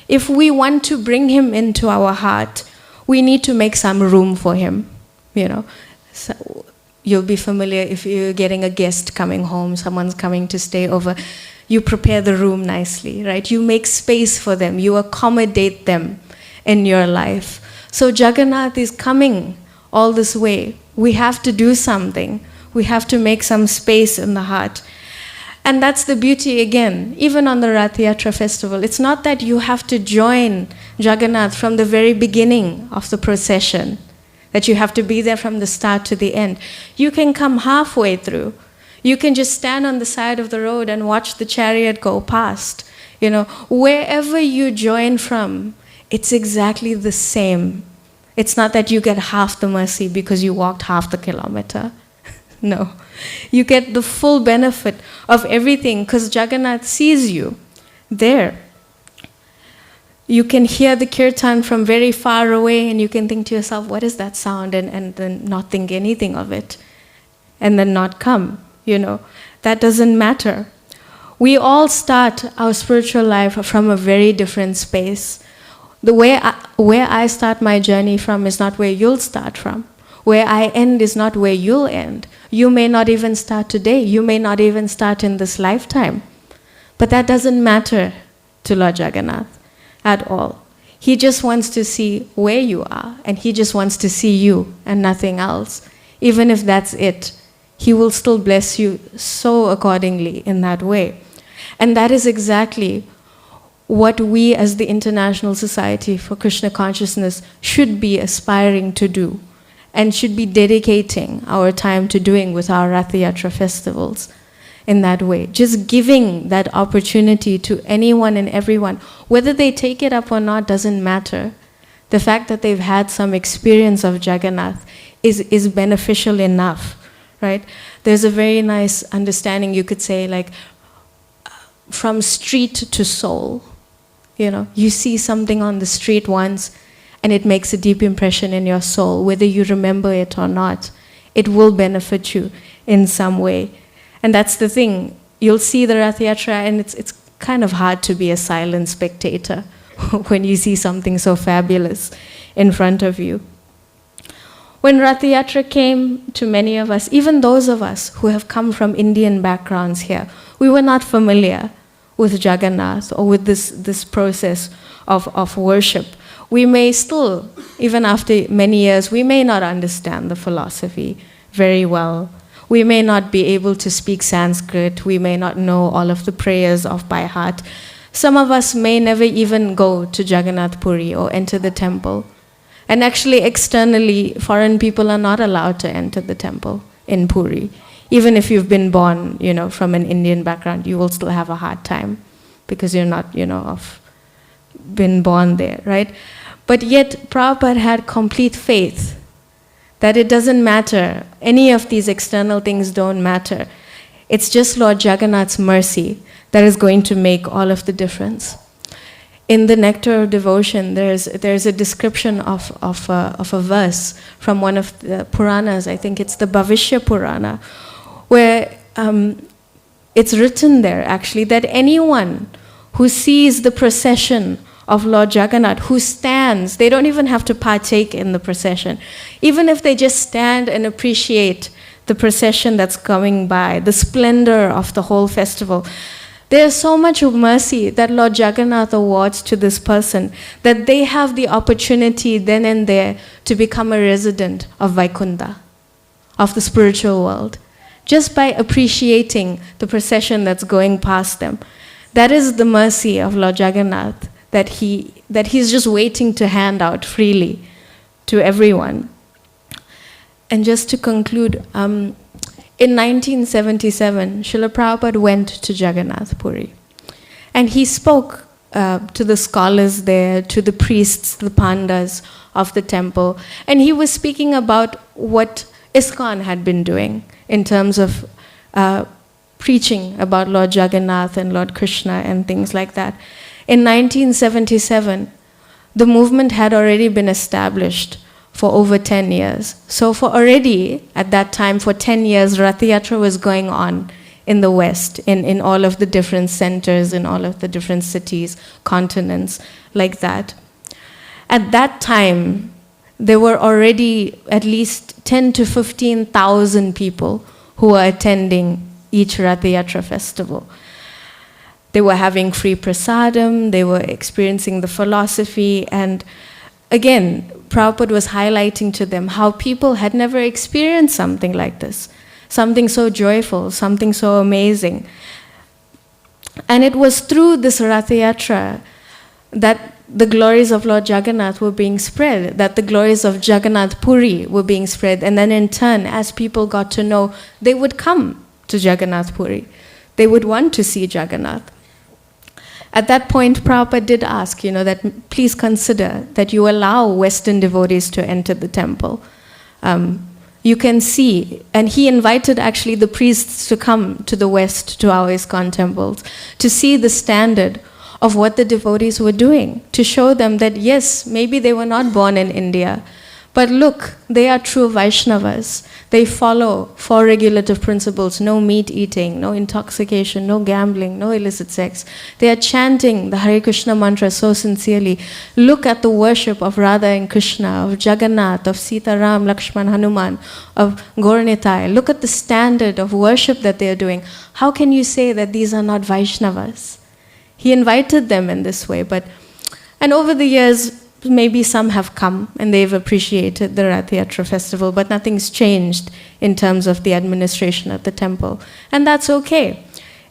If we want to bring him into our heart, we need to make some room for him, So you'll be familiar if you're getting a guest coming home, someone's coming to stay over, you prepare the room nicely, right? You make space for them, you accommodate them in your life. So Jagannath is coming all this way. We have to do something. We have to make some space in the heart. And that's the beauty again, even on the Rath Yatra festival. It's not that you have to join Jagannath from the very beginning of the procession, that you have to be there from the start to the end. You can come halfway through. You can just stand on the side of the road and watch the chariot go past. Wherever you join from, it's exactly the same. It's not that you get half the mercy because you walked half the kilometer. No. You get the full benefit of everything because Jagannath sees you there. You can hear the kirtan from very far away and you can think to yourself, what is that sound? And then not think anything of it. And then not come, That doesn't matter. We all start our spiritual life from a very different space. The way where I start my journey from is not where you'll start from. Where I end is not where you'll end. You may not even start today. You may not even start in this lifetime. But that doesn't matter to Lord Jagannath at all. He just wants to see where you are, and he just wants to see you and nothing else. Even if that's it, he will still bless you so accordingly in that way. And that is exactly what we as the International Society for Krishna Consciousness should be aspiring to do and should be dedicating our time to doing with our Rath Yatra festivals in that way. Just giving that opportunity to anyone and everyone. Whether they take it up or not doesn't matter. The fact that they've had some experience of Jagannath is beneficial enough, right? There's a very nice understanding, you could say, like, from street to soul. You know, you see something on the street once and it makes a deep impression in your soul, whether you remember it or not. It will benefit you in some way. And that's the thing. You'll see the Rath Yatra and it's kind of hard to be a silent spectator when you see something so fabulous in front of you. When Rath Yatra came to many of us, even those of us who have come from Indian backgrounds here, we were not familiar with Jagannath or with this process of worship. We may still, even after many years, we may not understand the philosophy very well. We may not be able to speak Sanskrit. We may not know all of the prayers off by heart. Some of us may never even go to Jagannath Puri or enter the temple. And actually, externally, foreign people are not allowed to enter the temple in Puri. Even if you've been born, you know, from an Indian background, you will still have a hard time because you're not, you know, been born there, right? But yet, Prabhupada had complete faith that it doesn't matter. Any of these external things don't matter. It's just Lord Jagannath's mercy that is going to make all of the difference. In the Nectar of Devotion, there's a description of a verse from one of the Puranas. I think it's the Bhavishya Purana, where it's written there actually that anyone who sees the procession of Lord Jagannath, who stands, they don't even have to partake in the procession. Even if they just stand and appreciate the procession that's coming by, the splendor of the whole festival, there's so much mercy that Lord Jagannath awards to this person that they have the opportunity then and there to become a resident of Vaikunta, of the spiritual world, just by appreciating the procession that's going past them. That is the mercy of Lord Jagannath that he's just waiting to hand out freely to everyone. And just to conclude, in 1977, Srila Prabhupada went to Jagannath Puri. And he spoke to the scholars there, to the priests, the pandas of the temple. And he was speaking about what ISKCON had been doing in terms of preaching about Lord Jagannath and Lord Krishna and things like that. In 1977, the movement had already been established for over 10 years. So for already, at that time, for 10 years, Rath Yatra was going on in the West, in all of the different centers, in all of the different cities, continents, like that. At that time, there were already at least 10 to 15,000 people who were attending each Rath Yatra festival. They were having free prasadam, they were experiencing the philosophy, and again, Prabhupada was highlighting to them how people had never experienced something like this, something so joyful, something so amazing. And it was through this Rath Yatra that the glories of Lord Jagannath were being spread, that the glories of Jagannath Puri were being spread, and then in turn, as people got to know, they would come to Jagannath Puri. They would want to see Jagannath. At that point, Prabhupada did ask, that please consider that you allow Western devotees to enter the temple. You can see, and he invited actually the priests to come to the West, to our ISKCON temples, to see the standard of what the devotees were doing, to show them that yes, maybe they were not born in India, but look, they are true Vaishnavas. They follow 4 regulative principles: no meat eating, no intoxication, no gambling, no illicit sex. They are chanting the Hare Krishna mantra so sincerely. Look at the worship of Radha and Krishna, of Jagannath, of Sita, Ram, Lakshman, Hanuman, of Gauranitai. Look at the standard of worship that they are doing. How can you say that these are not Vaishnavas? He invited them in this way, and over the years, maybe some have come and they've appreciated the Rath Yatra festival, but nothing's changed in terms of the administration at the temple. And that's okay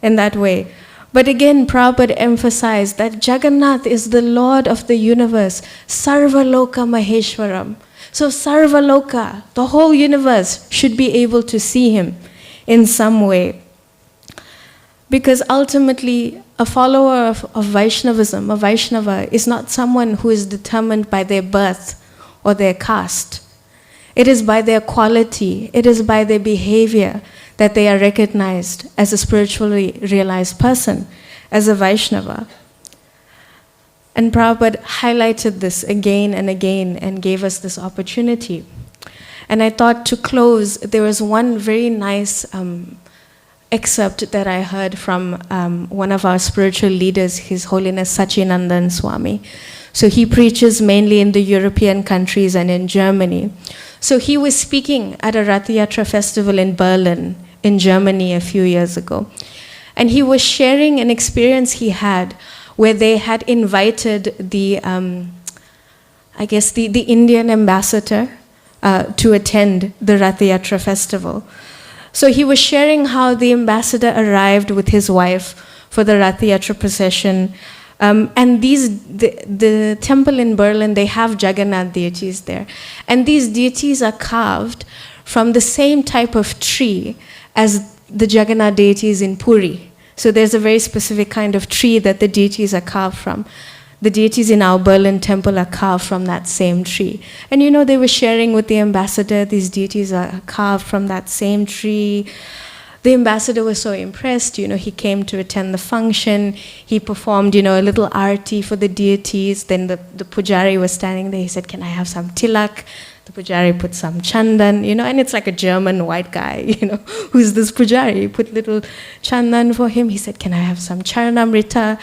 in that way. But again, Prabhupada emphasized that Jagannath is the Lord of the universe, Sarvaloka Maheshwaram. So Sarvaloka, the whole universe, should be able to see him in some way. Because ultimately, a follower of Vaishnavism, a Vaishnava, is not someone who is determined by their birth or their caste. It is by their quality, it is by their behavior that they are recognized as a spiritually realized person. as a Vaishnava. And Prabhupada highlighted this again and again and gave us this opportunity. And I thought to close, there was one very nice excerpt that I heard from one of our spiritual leaders, His Holiness Sachinandan Swami. So he preaches mainly in the European countries and in Germany. So he was speaking at a Rath Yatra festival in Berlin, in Germany, a few years ago. And he was sharing an experience he had where they had invited the, I guess, the Indian ambassador to attend the Rath Yatra festival. So he was sharing how the ambassador arrived with his wife for the Rath Yatra procession. And the temple in Berlin, they have Jagannath deities there. And these deities are carved from the same type of tree as the Jagannath deities in Puri. So there's a very specific kind of tree that the deities are carved from. The deities in our Berlin temple are carved from that same tree. And you know, they were sharing with the ambassador, these deities are carved from that same tree. The ambassador was so impressed, you know, he came to attend the function. He performed, you know, a little arati for the deities. Then the pujari was standing there. He said, "Can I have some tilak?" The pujari put some chandan, you know, and it's like a German white guy, you know, who's this pujari? He put little chandan for him. He said, "Can I have some charanamrita?"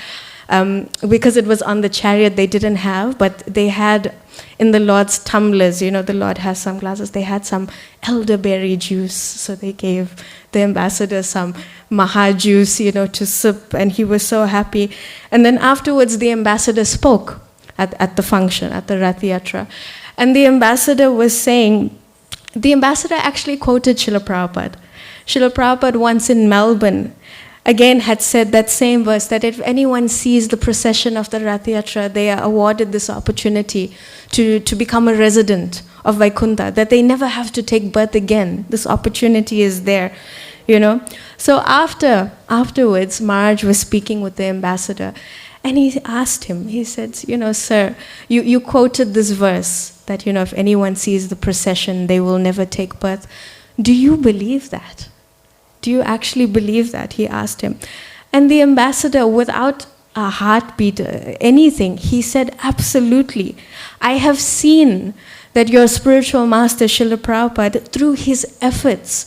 Because it was on the chariot, they didn't have, but they had in the Lord's tumblers, you know, the Lord has some glasses, they had some elderberry juice, so they gave the ambassador some maha juice, you know, to sip, and he was so happy. And then afterwards, the ambassador spoke at the function, at the Rath Yatra. And the ambassador was saying, the ambassador actually quoted Srila Prabhupada. Srila Prabhupada once in Melbourne, again had said that same verse, that if anyone sees the procession of the Rath Yatra, they are awarded this opportunity to become a resident of Vaikuntha, that they never have to take birth again. This opportunity is there, you know. So afterwards, Maharaj was speaking with the ambassador, and he asked him, he said, you know, "Sir, you quoted this verse, that, you know, if anyone sees the procession, they will never take birth. Do you believe that? Do you actually believe that?" He asked him. And the ambassador, without a heartbeat, anything, he said, "Absolutely. I have seen that your spiritual master, Srila Prabhupada, through his efforts,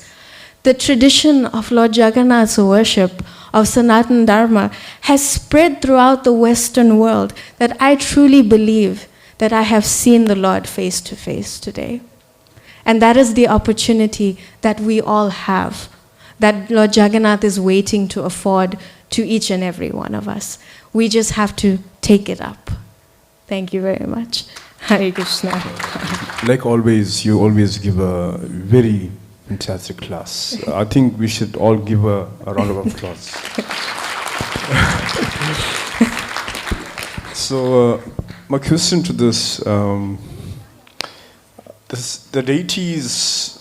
the tradition of Lord Jagannath's worship, of Sanatana Dharma, has spread throughout the Western world, that I truly believe that I have seen the Lord face to face today." And that is the opportunity that we all have, that Lord Jagannath is waiting to afford to each and every one of us. We just have to take it up. Thank you very much. Hare Krishna. Like always, you always give a very fantastic class. I think we should all give a round of applause. So, my question to this, the deities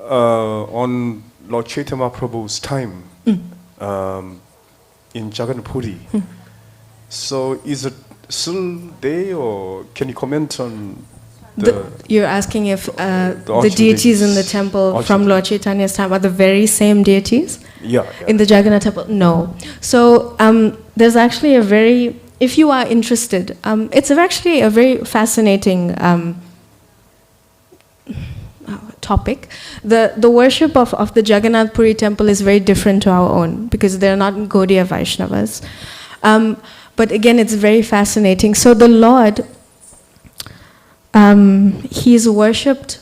on Lord Chaitanya Mahaprabhu's time in Jagannath Puri. So is it still there, or can you comment on you're asking if the deities in the temple from Lord Chaitanya's time are the very same deities? Yeah. In the Jagannath temple? No. So there's actually a very, if you are interested, it's actually a very fascinating topic. The worship of the Jagannath Puri temple is very different to our own, because they're not Gaudiya Vaishnavas. But again, it's very fascinating. So the Lord, he is worshipped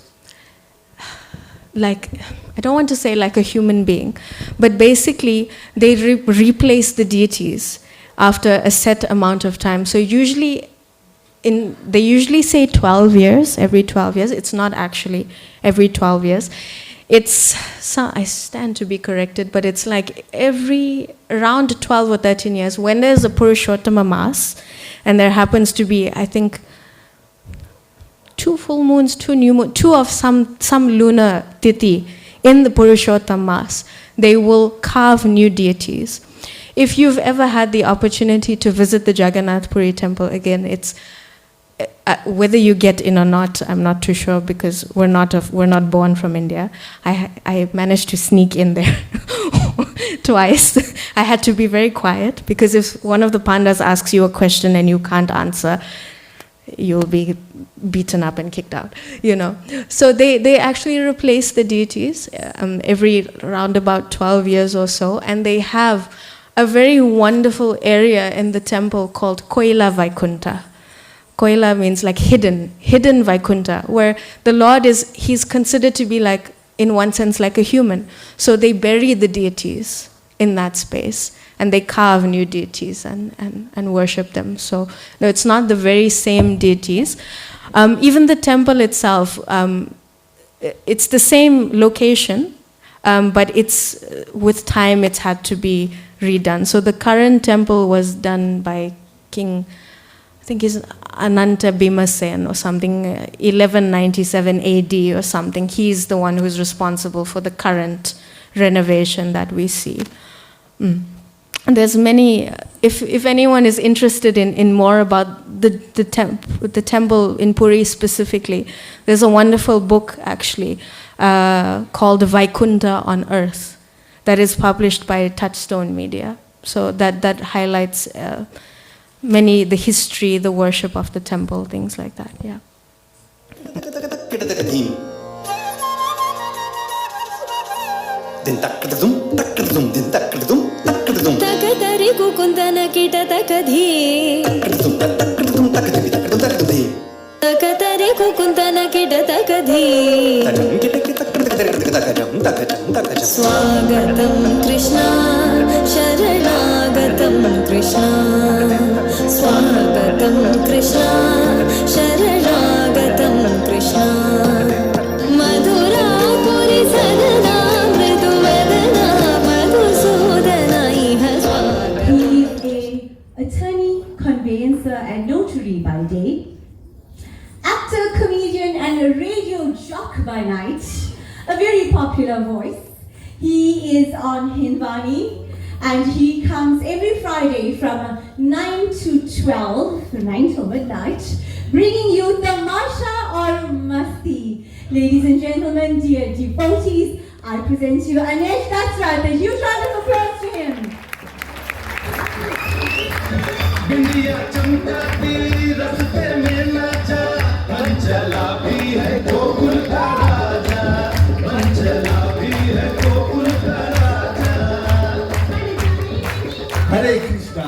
like, I don't want to say like a human being, but basically they replace the deities after a set amount of time. So usually, they usually say 12 years, every 12 years. It's not actually every 12 years. It's, I stand to be corrected, but it's like around 12 or 13 years, when there's a Purushottama Mass, and there happens to be, I think, 2 full moons, 2 new moons, 2 of some lunar tithi in the Purushottama Mass, they will carve new deities. If you've ever had the opportunity to visit the Jagannath Puri temple, again, it's whether you get in or not, I'm not too sure because we're not born from India. I managed to sneak in there twice. I had to be very quiet because if one of the pandas asks you a question and you can't answer, you'll be beaten up and kicked out, So they actually replace the deities every round about 12 years or so, and they have a very wonderful area in the temple called Koila Vaikunta. Koila means like hidden Vaikunta, where the Lord he's considered to be like, in one sense, like a human. So they bury the deities in that space, and they carve new deities and worship them. So no, it's not the very same deities. Even the temple itself, it's the same location, but it's with time it's had to be redone. So the current temple was done by King, I think he's Ananta Bhimasen or something, 1197 AD or something. He's the one who's responsible for the current renovation that we see. And there's many, if anyone is interested in more about the temple in Puri specifically, there's a wonderful book actually called Vaikunta on Earth that is published by Touchstone Media. So that highlights the history, the worship of the temple, things like that, yeah. Takatari kukundana kita takadhi. Takatari kukundana kita takadhi. Swagatam Krishna, Sharanagatam Krishna. Swagatam Krishna, Sharanagatam Krishna. Madhura Puri Sadana Mriduvadana Madhusudana Iha Swagatam. He is an attorney, conveyancer, and notary by day, actor, comedian, and a radio jock by night, a very popular voice. He is on Hindwani, and he comes every Friday from 9 to 12, 9 till midnight, bringing you Tamasha or Masti. Ladies and gentlemen, dear devotees, I present you Anesh Dasrat. A huge round of applause to him. Hare Krishna.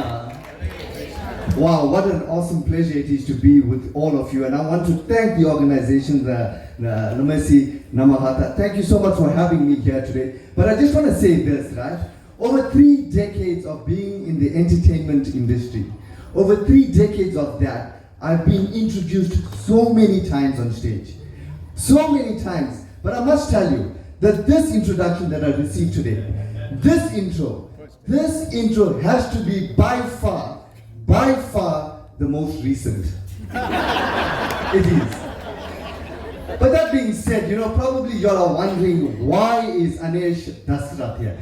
Wow, what an awesome pleasure it is to be with all of you. And I want to thank the organization, the Namahatta. Thank you so much for having me here today. But I just want to say this, right? Over 3 decades of being in the entertainment industry, over 3 decades of that, I've been introduced so many times on stage. So many times. But I must tell you that this introduction that I received today, this intro has to be by far the most recent. It is. But that being said, probably you all are wondering, why is Anesh Dasrat here?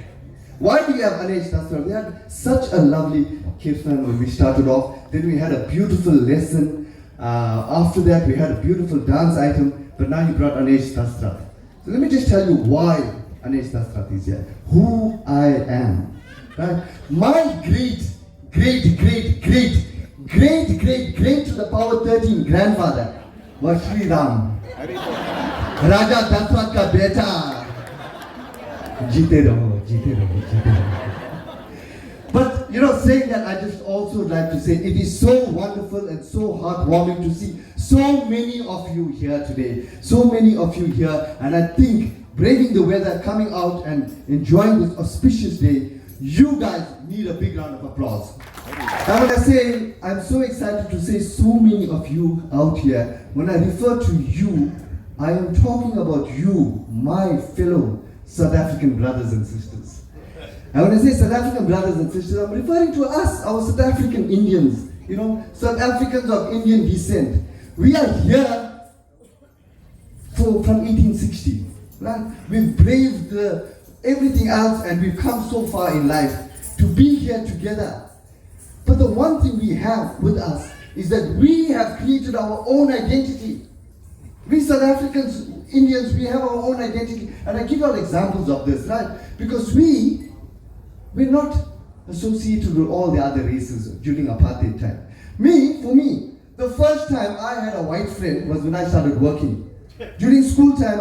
Why do you have Anesh Dasrat? We had such a lovely kirtan when we started off. Then we had a beautiful lesson. After that, we had a beautiful dance item. But now you brought Anesh Dasrat. So let me just tell you why Anesh Dasrat is here. Who I am. Right? My great to the power 13 grandfather was Sri Ram. Raja Dasrat ka beta. Jeete raho. But saying that, I just also would like to say it is so wonderful and so heartwarming to see so many of you here today. So many of you here, and I think braving the weather, coming out and enjoying this auspicious day, you guys need a big round of applause. I want to say, I'm so excited to say so many of you out here. When I refer to you, I am talking about you, my fellow South African brothers and sisters. And when I say South African brothers and sisters, I'm referring to us, our South African Indians, South Africans of Indian descent. We are here from 1860. Right? We've braved everything else and we've come so far in life to be here together. But the one thing we have with us is that we have created our own identity. We South Africans, Indians, we have our own identity. And I give you all examples of this, right? Because we're not associated with all the other races during apartheid time. For me, the first time I had a white friend was when I started working. During school time,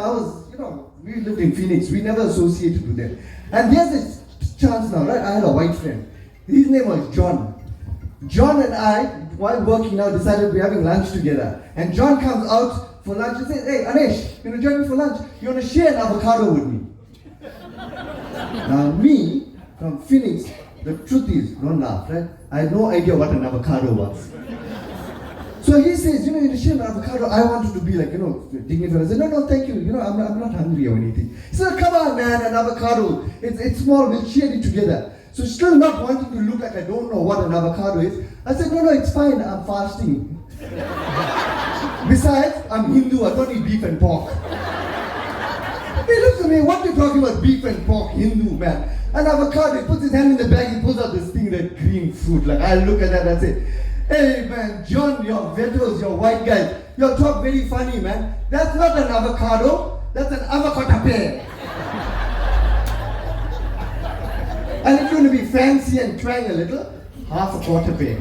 we lived in Phoenix. We never associated with them. And there's a chance now, right? I had a white friend. His name was John. John and I, while working now, decided we're having lunch together. And John comes out for lunch and says, "Hey, Anesh, you want to join me for lunch? You want to share an avocado with me?" Now me, from Phoenix, the truth is, don't laugh, right? I had no idea what an avocado was. So he says, you want to share an avocado? I wanted to be like, dignified. I said, no, thank you. I'm not hungry or anything. He said, come on, man, an avocado. It's small, we'll share it together. So still not wanting to look like I don't know what an avocado is. I said, no, it's fine, I'm fasting. Besides, I'm Hindu, I don't eat beef and pork. He looks at me, what are you talking about beef and pork, Hindu, man? An avocado, he puts his hand in the bag, he pulls out this thing, that green fruit. Like, I look at that and I say, hey man, John, your vetos, your white guys, you talk very funny, man. That's not an avocado, that's an avocado pear. And if you want to be fancy and trying a little, half a quarter pear.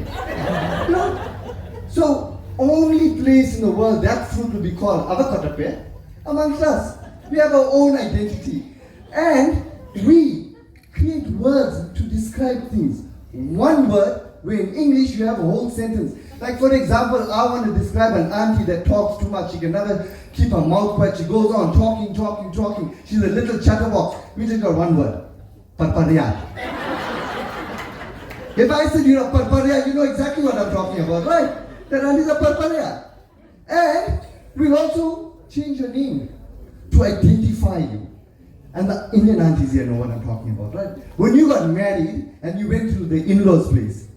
So, only place in the world that fruit will be called avocado pear amongst us. We have our own identity. And we create words to describe things. One word, where in English you have a whole sentence. Like for example, I want to describe an auntie that talks too much. She can never keep her mouth quiet. She goes on talking. She's a little chatterbox. We just got one word. Parparia. If I said you're a parparia, you know exactly what I'm talking about, right? That auntie's a parparia. And we'll also change your name to identify you. And the Indian aunties here know what I'm talking about, right? When you got married and you went to the in-laws' place,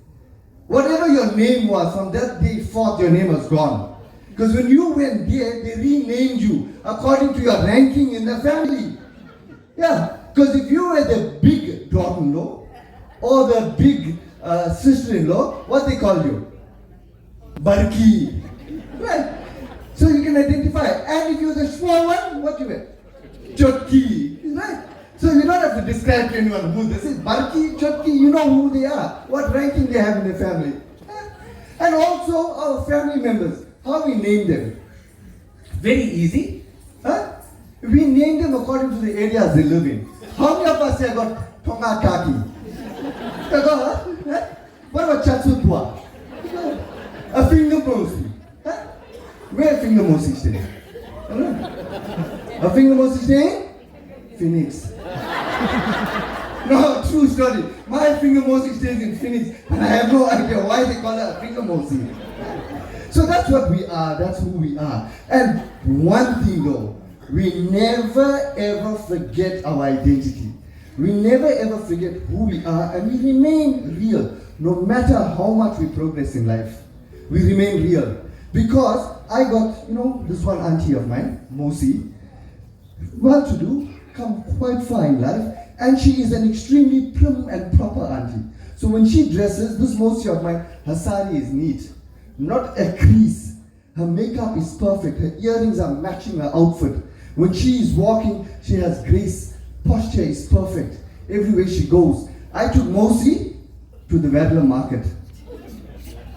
whatever your name was, from that day forth, your name was gone. Because when you went there, they renamed you according to your ranking in the family. Yeah, because if you were the big daughter-in-law or the big sister-in-law, what they call you? Barki. Right? So you can identify. And if you're the small one, what you were? Chotki. Right? So you don't have to describe to anyone who this is. Barki, Chotki, you know who they are, what ranking they have in their family. And also our family members, how we name them. Very easy. We name them according to the areas they live in. How many of us here got Tonga Kaki? What about Chatsutwa? A finger mosi. Where finger mosi stay? A finger mosi stay? Phoenix. No, true story. My finger mosi stays in Phoenix, and I have no idea why they call her a finger mosi. So that's what we are, that's who we are. And one thing though, we never ever forget our identity. We never ever forget who we are, and we remain real. No matter how much we progress in life, we remain real. Because I got, this one auntie of mine, Mosi, well to do, come quite far in life, and she is an extremely prim and proper auntie. So when she dresses, this Mosi of mine, her sari is neat, not a crease. Her makeup is perfect, her earrings are matching her outfit. When she is walking, she has grace, posture is perfect. Everywhere she goes. I took Mosi to the Vadla market.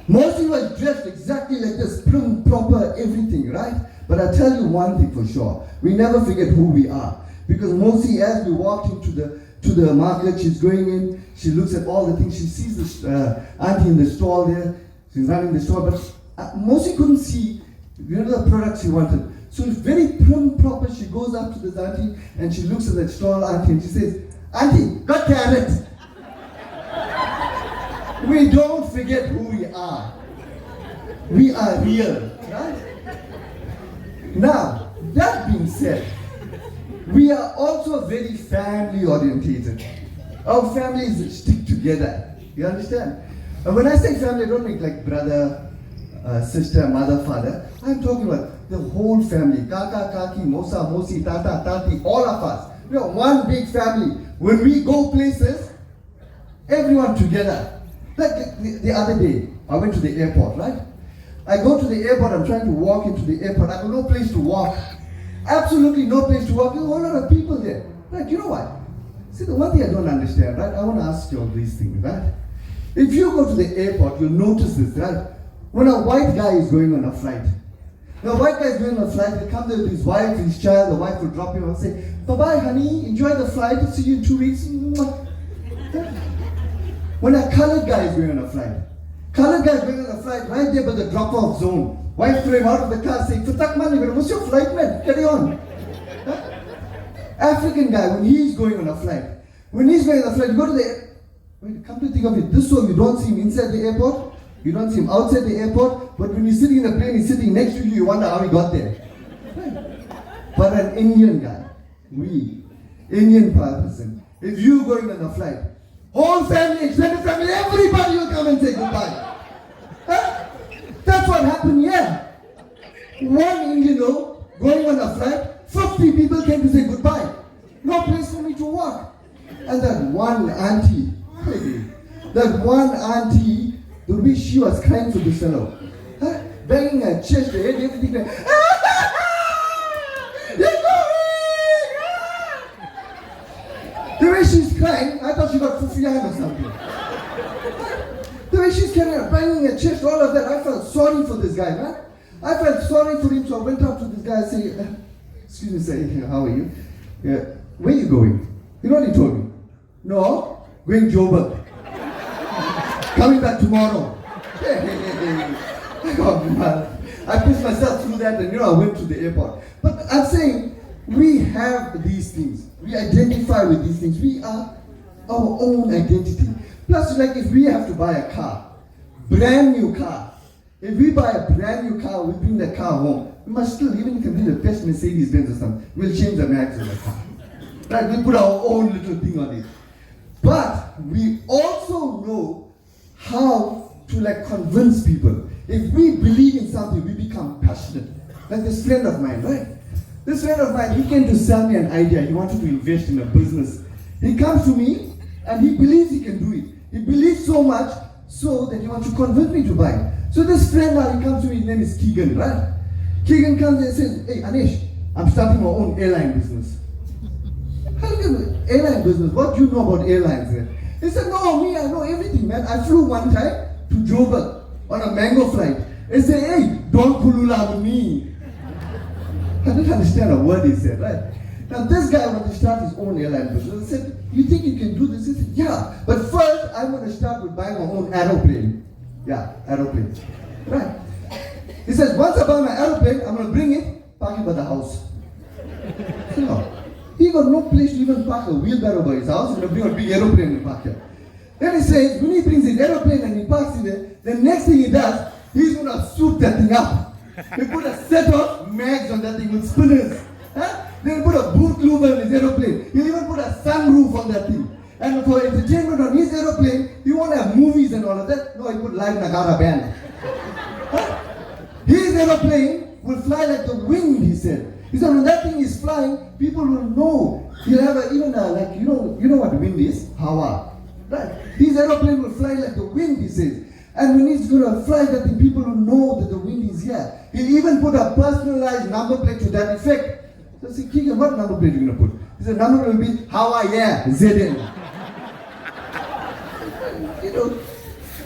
Mosi was dressed exactly like this, prim, proper, everything, right? But I tell you one thing for sure, we never forget who we are. Because Mosi, as we walked into the market, she's going in, she looks at all the things, she sees this auntie in the stall there, she's running the store, but Mosi couldn't see, the products she wanted. So it's very prim, proper, she goes up to this auntie and she looks at that stall auntie and she says, "Auntie, got carrot." We don't forget who we are. We are real, right? Now, that being said, we are also very family orientated. Our families stick together. You understand? And when I say family, I don't mean like brother, sister, mother, father. I'm talking about the whole family. Kaka, Kaki, Mosa, Mosi, Tata, Tati, all of us. We are one big family. When we go places, everyone together. Like the other day, I went to the airport, right? I go to the airport, I'm trying to walk into the airport, I have no place to walk. Absolutely no place to walk. There's a whole lot of people there. Right, you know what? See, the one thing I don't understand, right? I want to ask you all these things, right? If you go to the airport, you'll notice this, right? When a white guy is going on a flight, the white guy is going on a flight, he'll come there with his wife, his child, the wife will drop him and say, bye-bye, honey, enjoy the flight, see you in 2 weeks. When a colored guy is going on a flight, right there by the drop-off zone, wife throw him out of the car saying, Fatak man, you're gonna miss your flight, man, carry on. African guy, when he's going on a flight, you go to the, come to think of it, this one you don't see him inside the airport, you don't see him outside the airport, but when he's sitting in the plane, he's sitting next to you, you wonder how he got there. But an Indian guy, Indian person, if you going on a flight, whole family, extended family, everybody will come and say goodbye. That's what happened here. One Indian going on a flight, 50 people came to say goodbye. No place for me to walk. And that one auntie, the way she was crying for this fellow, banging her chest, her head, everything. The way she's crying, I thought she got Fufian or something. The way she's banging her chest, all of that, I felt sorry for this guy, man. I felt sorry for him, so I went up to this guy and said, excuse me, sir, how are you? Yeah, where are you going? You know what he told me? No, going Joburg. Coming back tomorrow. I pushed myself through that and I went to the airport. But I'm saying, we have these things. We identify with these things. We are our own identity. Plus, like if we have to buy a car, brand new car. If we buy a brand new car, we bring the car home. We must still, even if it can be the best Mercedes-Benz or something, we'll change the mags of the car. Right? We'll put our own little thing on it. But we also know how to convince people. If we believe in something, we become passionate. Like this friend of mine, right? This friend of mine, he came to sell me an idea. He wanted to invest in a business. He comes to me and he believes he can do it. He believes so much so that he wants to convince me to buy it. So this friend now, he comes to me, his name is Keegan, right? Keegan comes and says, hey Anesh, I'm starting my own airline business. How do you airline business? What do you know about airlines then? He said, no, me, I know everything, man. I flew one time to Joburg on a mango flight. He said, hey, don't kulula with me. I didn't understand a word he said, right? Now this guy wanted to start his own airline business. I said, you think you can do this? He said, yeah, but first I'm going to start with buying my own aeroplane. Yeah, aeroplane. Right. He says, once I buy my aeroplane, I'm going to bring it, park it by the house. So, no. He got no place to even park a wheelbarrow by his house. He's going to bring a big aeroplane and park it. Then he says, when he brings his aeroplane and he parks it there, the next thing he does, he's going to suit that thing up. He put a set of mags on that thing with spinners. Then he put a boot looper on his aeroplane. He'll even put a sunroof on that thing. And for entertainment on his aeroplane, he won't have movies and all of that. No, he put live Nagara band. His aeroplane will fly like the wind, he said. He said when that thing is flying, people will know. He'll have you know what wind is? Hawa. Right? His aeroplane will fly like the wind, he says. And when he's going to fly that thing, people will know that the wind is here. He'll even put a personalized number plate to that effect. So I said, Keegan, what number plate are you going to put? He said, number will be Hawa, yeah, ZN.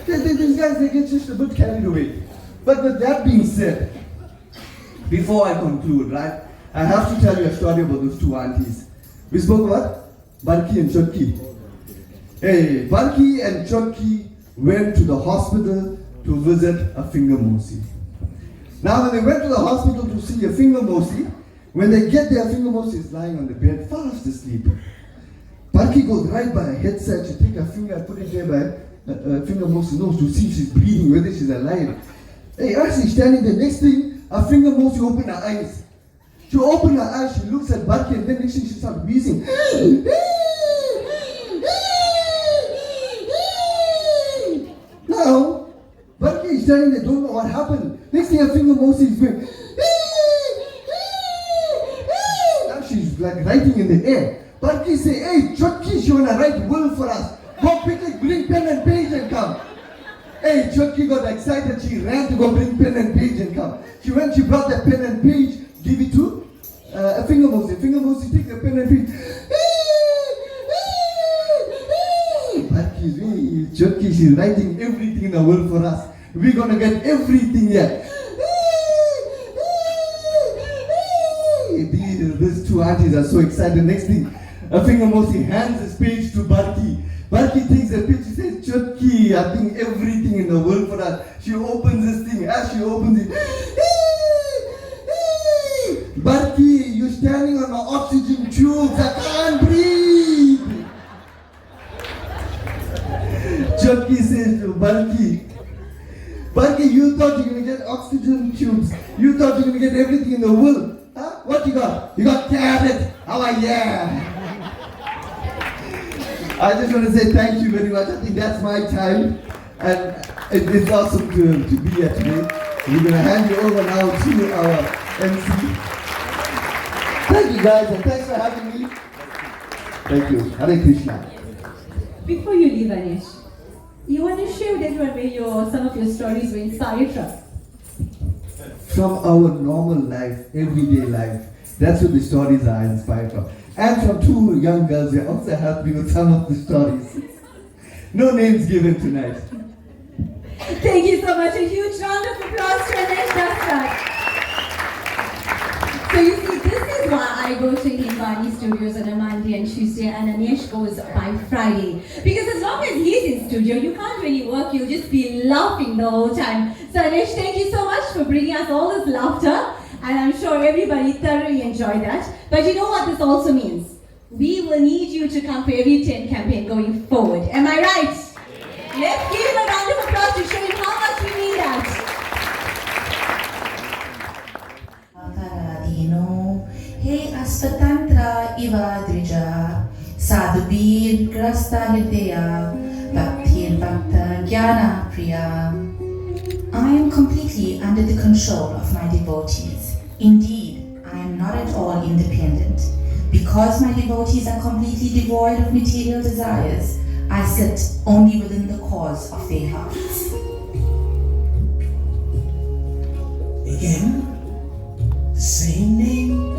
These guys, they get just a bit carried away. But with that being said, before I conclude, right, I have to tell you a story about those two aunties. We spoke about Barki and Chotki. Hey, Barki and Chotki went to the hospital to visit a finger mosi. Now when they went to the hospital to see a finger mosi, when they get there, finger mosi is lying on the bed, fast asleep. Barki goes right by her headset, she take her finger and put it there by finger mosi nose to see if she's breathing, whether she's alive. Hey, as she's standing there, next thing, her finger mosi open her eyes. She open her eyes, she looks at Barki, and then next thing she starts wheezing. Now, Barki is standing there, don't know what happened. Next thing her finger mosi is going. Now she's like writing in the air. Barki say, hey, Chotki, she wanna write will for us. Go quickly, bring pen and page and come. Hey, Chutki got excited. She ran to go bring pen and page and come. When she brought that pen and page, give it to a finger mousy. Finger mousy, take the pen and page. But Chutki, she's writing everything in the world for us. We're gonna get everything here. These two aunties are so excited. Next thing, a finger mousy hands this page to Barki. Barki takes the page, she says, Chutki, I think everything in the world for us. She opens this thing. As she opens it, Barki, you're standing on an oxygen tube. I can't breathe. Chutki says to Barki, Barki, you thought you're going to get oxygen tubes. You thought you're going to get everything in the world. Huh? What you got? You got carrot. How are you? I just want to say thank you very much. I think that's my time. And it's awesome to be here today. We're going to hand you over now to our MC. Thank you guys and thanks for having me. Thank you. Hare Krishna. Before you leave, Anish, you want to share with everyone where some of your stories were inspired from? From our normal life, everyday life. That's what the stories are inspired from. And from two young girls who also helped me with some of the stories. No names given tonight. Thank you so much. A huge round of applause to Anish Dasrat. So you see, this is why I go to Himbani Studios on a Monday and Tuesday and Anish goes by Friday. Because as long as he's in studio, you can't really work, you'll just be laughing the whole time. So Anish, thank you so much for bringing us all this laughter. And I'm sure everybody thoroughly enjoyed that. But you know what this also means? We will need you to come for every 10 campaign going forward. Am I right? Let's give him a round of applause to show him how much we mean that. He Astatantra Iva Drija Sadhubir Grasta Hidaya Bhaktir Bhakta Jnana Priya. I am completely under the control of my devotees. Indeed, I am not at all independent. Because my devotees are completely devoid of material desires, I sit only within the cause of their hearts. Again, the same name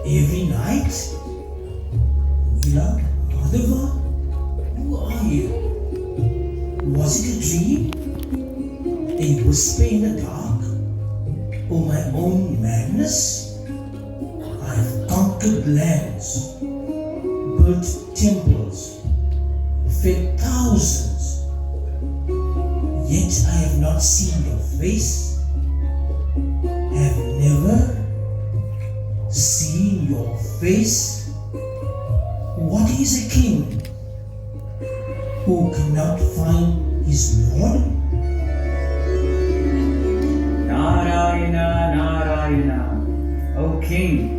every night? Mila, Madhava, who are you? Was it a dream? A whisper in the dark? Or my own madness? I have conquered lands, built temples, fed thousands, yet I have not seen your face, have never seen your face. What is a king who cannot find his lord? Narayana, Narayana, O King,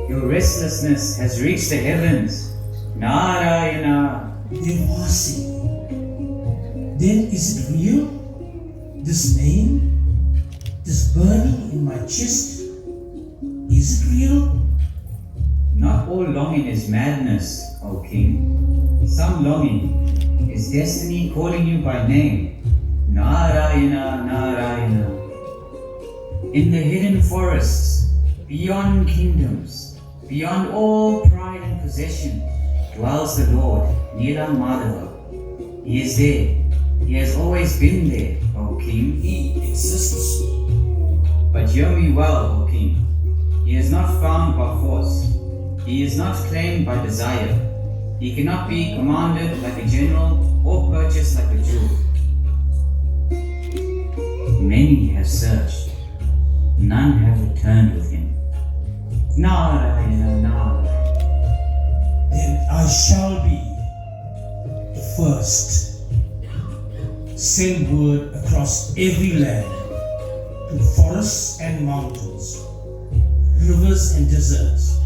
your restlessness has reached the heavens. Narayana. Devasi. Then is it real? This name? This burning in my chest? Is it real? Not all longing is madness, O King. Some longing is destiny calling you by name. Narayana, Narayana. In the hidden forests, beyond kingdoms, beyond all pride and possession, dwells the Lord, Nila Madhava. He is there. He has always been there, O King. He exists. But hear me well, O King. He is not found by force. He is not claimed by desire. He cannot be commanded like a general or purchased like a jewel. Many have searched. None have returned with him. Narayana, Narayana. Then I shall be the first. Send word across every land, to forests and mountains, rivers and deserts.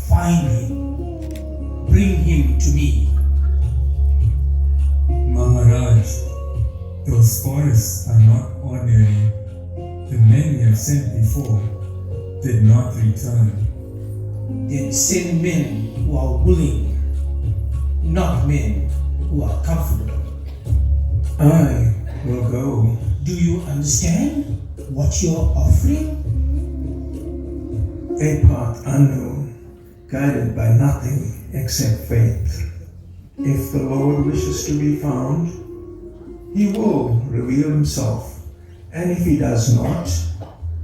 Find him, bring him to me. Maharaj, those forests are not ordinary. The men you have sent before did not return. Then send men who are willing, not men who are comfortable. I will go. Do you understand what you're offering? A path unknown, guided by nothing except faith. If the Lord wishes to be found, He will reveal Himself. And if He does not,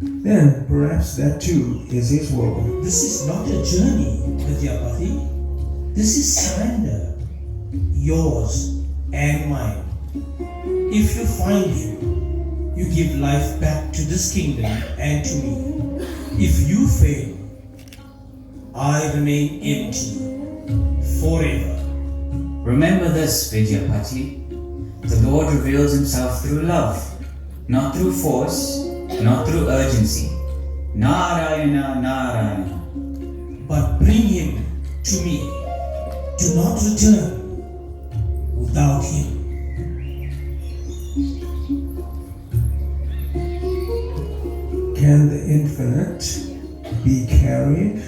then perhaps that too is His will. This is not a journey, Vidyapati. This is surrender. Yours and mine. If you find Him, you give life back to this kingdom and to me. If you fail, I remain empty forever. Remember this, Vidyapati. The Lord reveals Himself through love, not through force, not through urgency. Narayana, Narayana. But bring Him to me. Do not return without Him. Can the infinite be carried?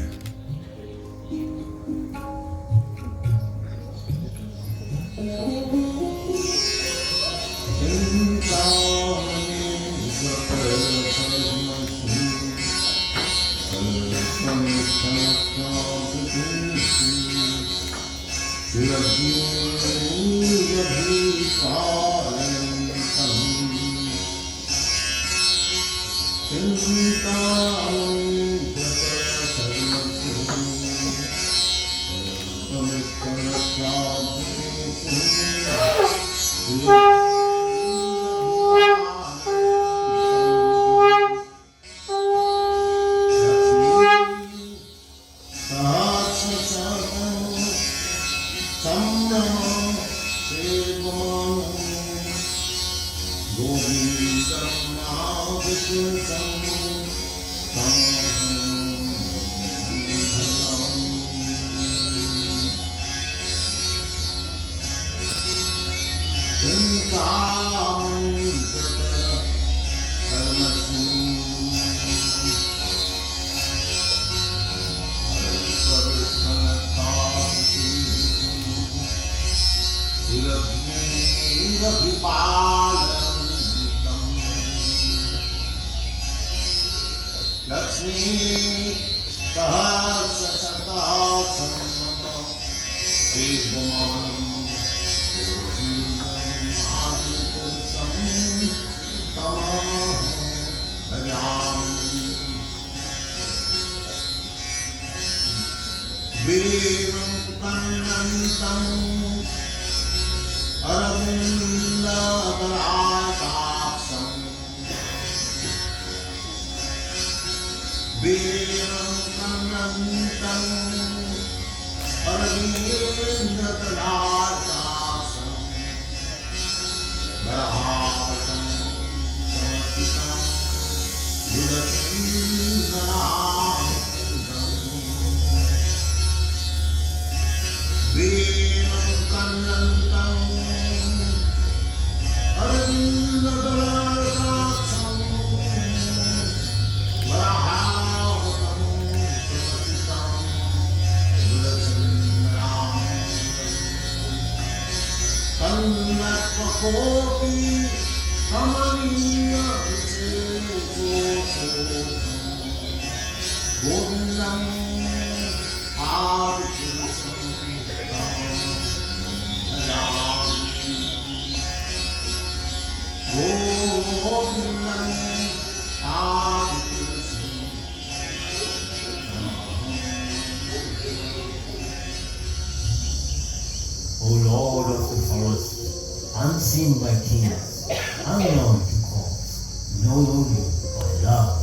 O Lord of the forest, unseen by kings, unknown to gods, known only by love.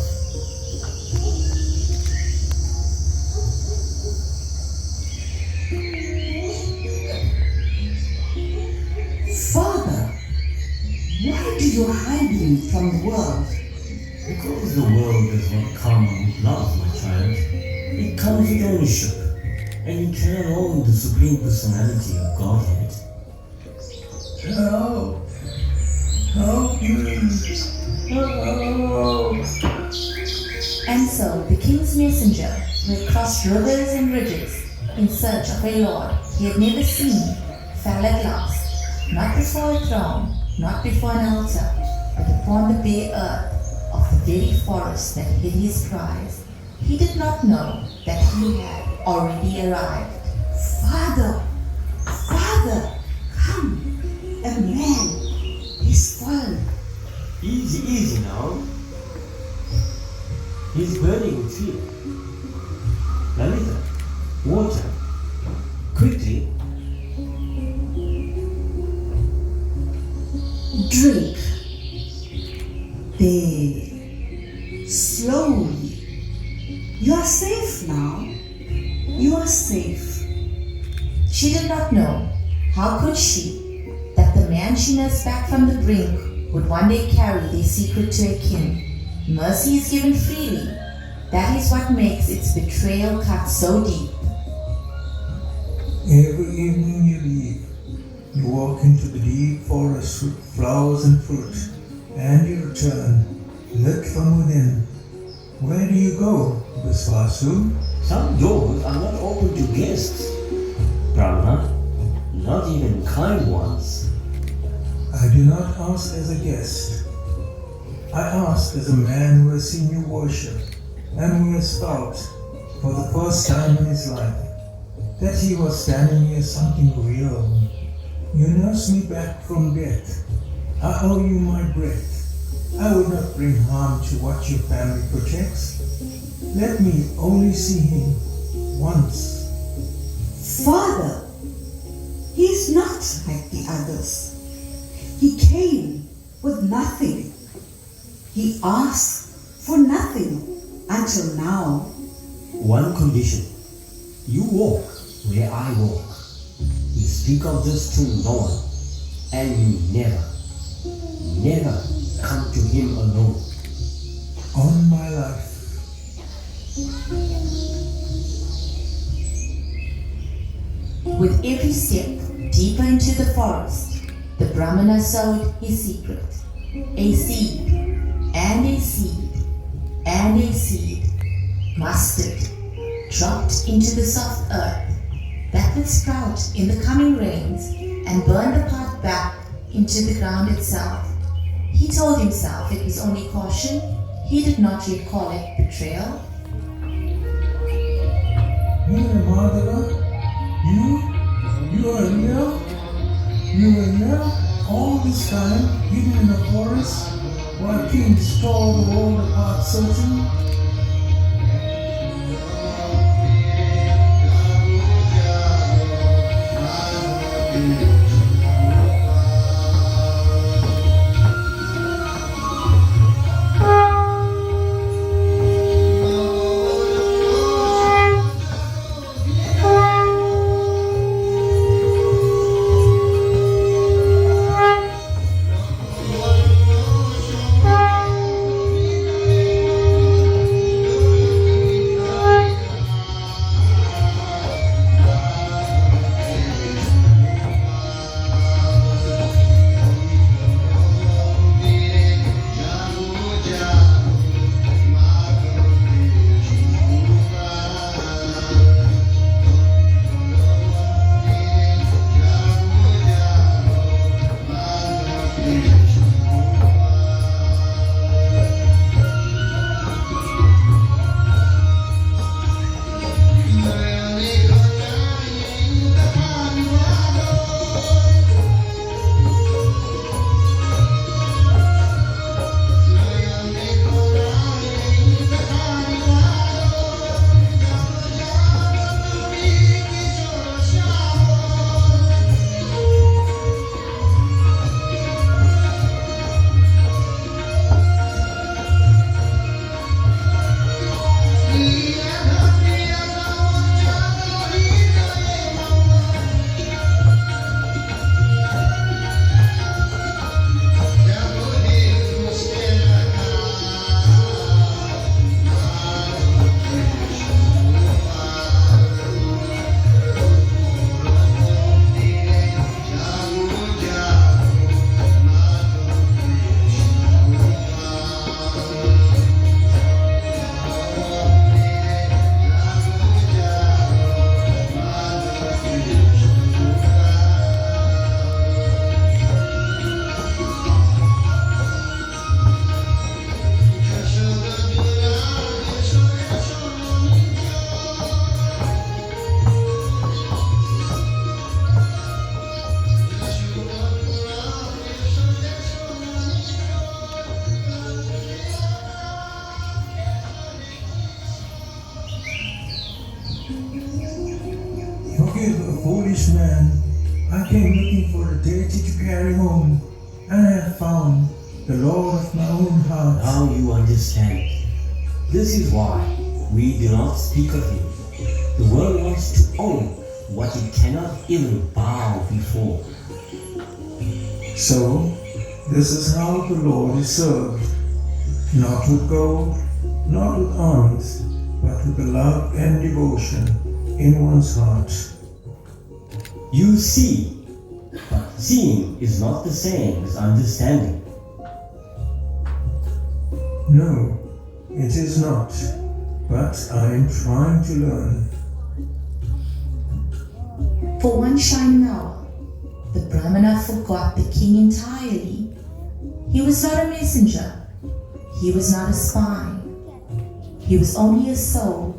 Father, why do you hide me from the world? Because the world does not come with love, my child. It comes with ownership, and you cannot own the Supreme Personality of Godhead. Help! Help me! Help! And so the king's messenger, who had crossed rivers and ridges in search of a lord he had never seen, fell at last, not before a throne, not before an altar, but upon the bare earth of the very forest that hid his prize. He did not know that he had already arrived. Father, Father, come, a man is fallen. Easy, easy now. He's burning with fear. Lalita, water. Quickly. Drink. There. Slowly. You are safe now. You are safe. She did not know, how could she, that the man she nursed back from the brink would one day carry their secret to a king. Mercy is given freely. That is what makes its betrayal cut so deep. Every evening you leave. You walk into the deep forest with flowers and fruit, and you return, lit from within. Where do you go, Visvasu? Some doors are not open to guests. Brahma, not even kind ones. I do not ask as a guest. I ask as a man who has seen you worship, and who has felt, for the first time in his life, that he was standing near something real. You nursed me back from death. I owe you my breath. I would not bring harm to what your family protects. Let me only see him once. Father, he is not like the others. He came with nothing. He asked for nothing until now. One condition. You walk where I walk. You speak of this to no one. And you never come to him alone. On my life. With every step deeper into the forest, the Brahmana sowed his secret. A seed, and a seed, and a seed, mustard, dropped into the soft earth, that would sprout in the coming rains and burn the path back into the ground itself. He told himself it was only caution. He did not yet call it betrayal. Madhava, you are here? You were here all this time, hidden in the forest, while kings tore the world apart searching? foolish man. I came looking for a deity to carry home, and I have found the Lord of my own heart. Now you understand. This is why we do not speak of him. The world wants to own what it cannot even bow before. So, this is how the Lord is served. Not with gold, not with arms, but with love and devotion in one's heart. You see, but seeing is not the same as understanding. No, it is not, but I am trying to learn. For one shining hour, the Brahmana forgot the king entirely. He was not a messenger. He was not a spy. He was only a soul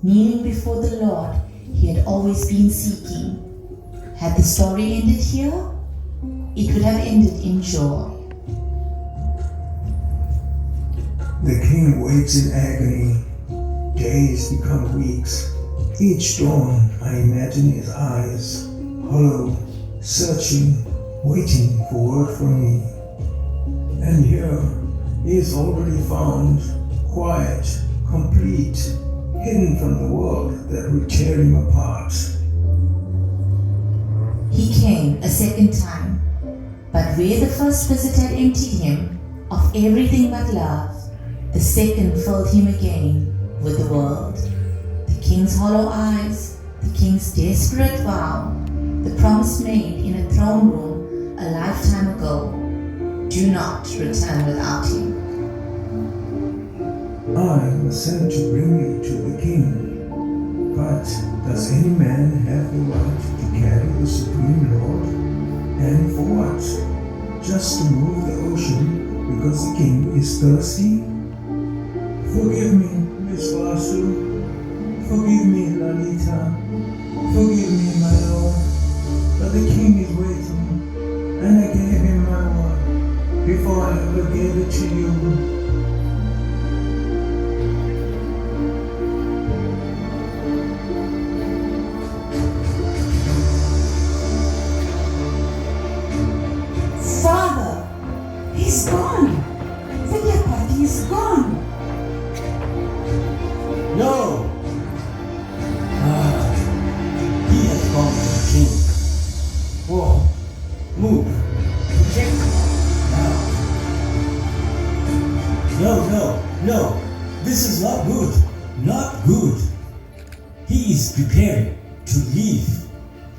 kneeling before the Lord he had always been seeking. Had the story ended here, it would have ended in joy. The king waits in agony. Days become weeks. Each dawn I imagine his eyes, hollow, searching, waiting for word from me. And here he is already found, quiet, complete, hidden from the world that would tear him apart. He came a second time, but where the first visit had emptied him of everything but love, the second filled him again with the world. The king's hollow eyes, the king's desperate vow, the promise made in a throne room a lifetime ago. Do not return without him. I was sent to bring you to the king. But does any man have the right to carry the Supreme Lord? And for what? Just to move the ocean because the king is thirsty? Forgive me, Miss Vasu. Forgive me, Lalita. Forgive me, my lord. But the king is waiting, and I gave him my word before I ever gave it to you. Father, he's gone. Vidyapati is gone. No! He has gone to the king. Whoa, move. Check now. No. This is not good. Not good. He is preparing to leave.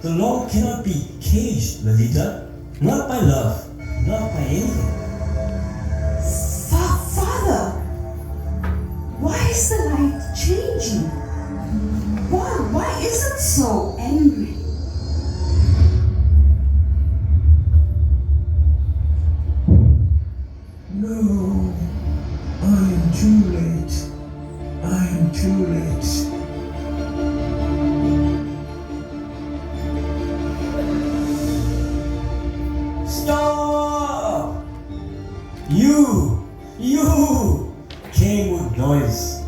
The Lord cannot be caged, Lalita. Not by love. Not by anything. Father, why is the light changing? Why is it so angry? No, I am too late. I am too late. Stop! You came with noise,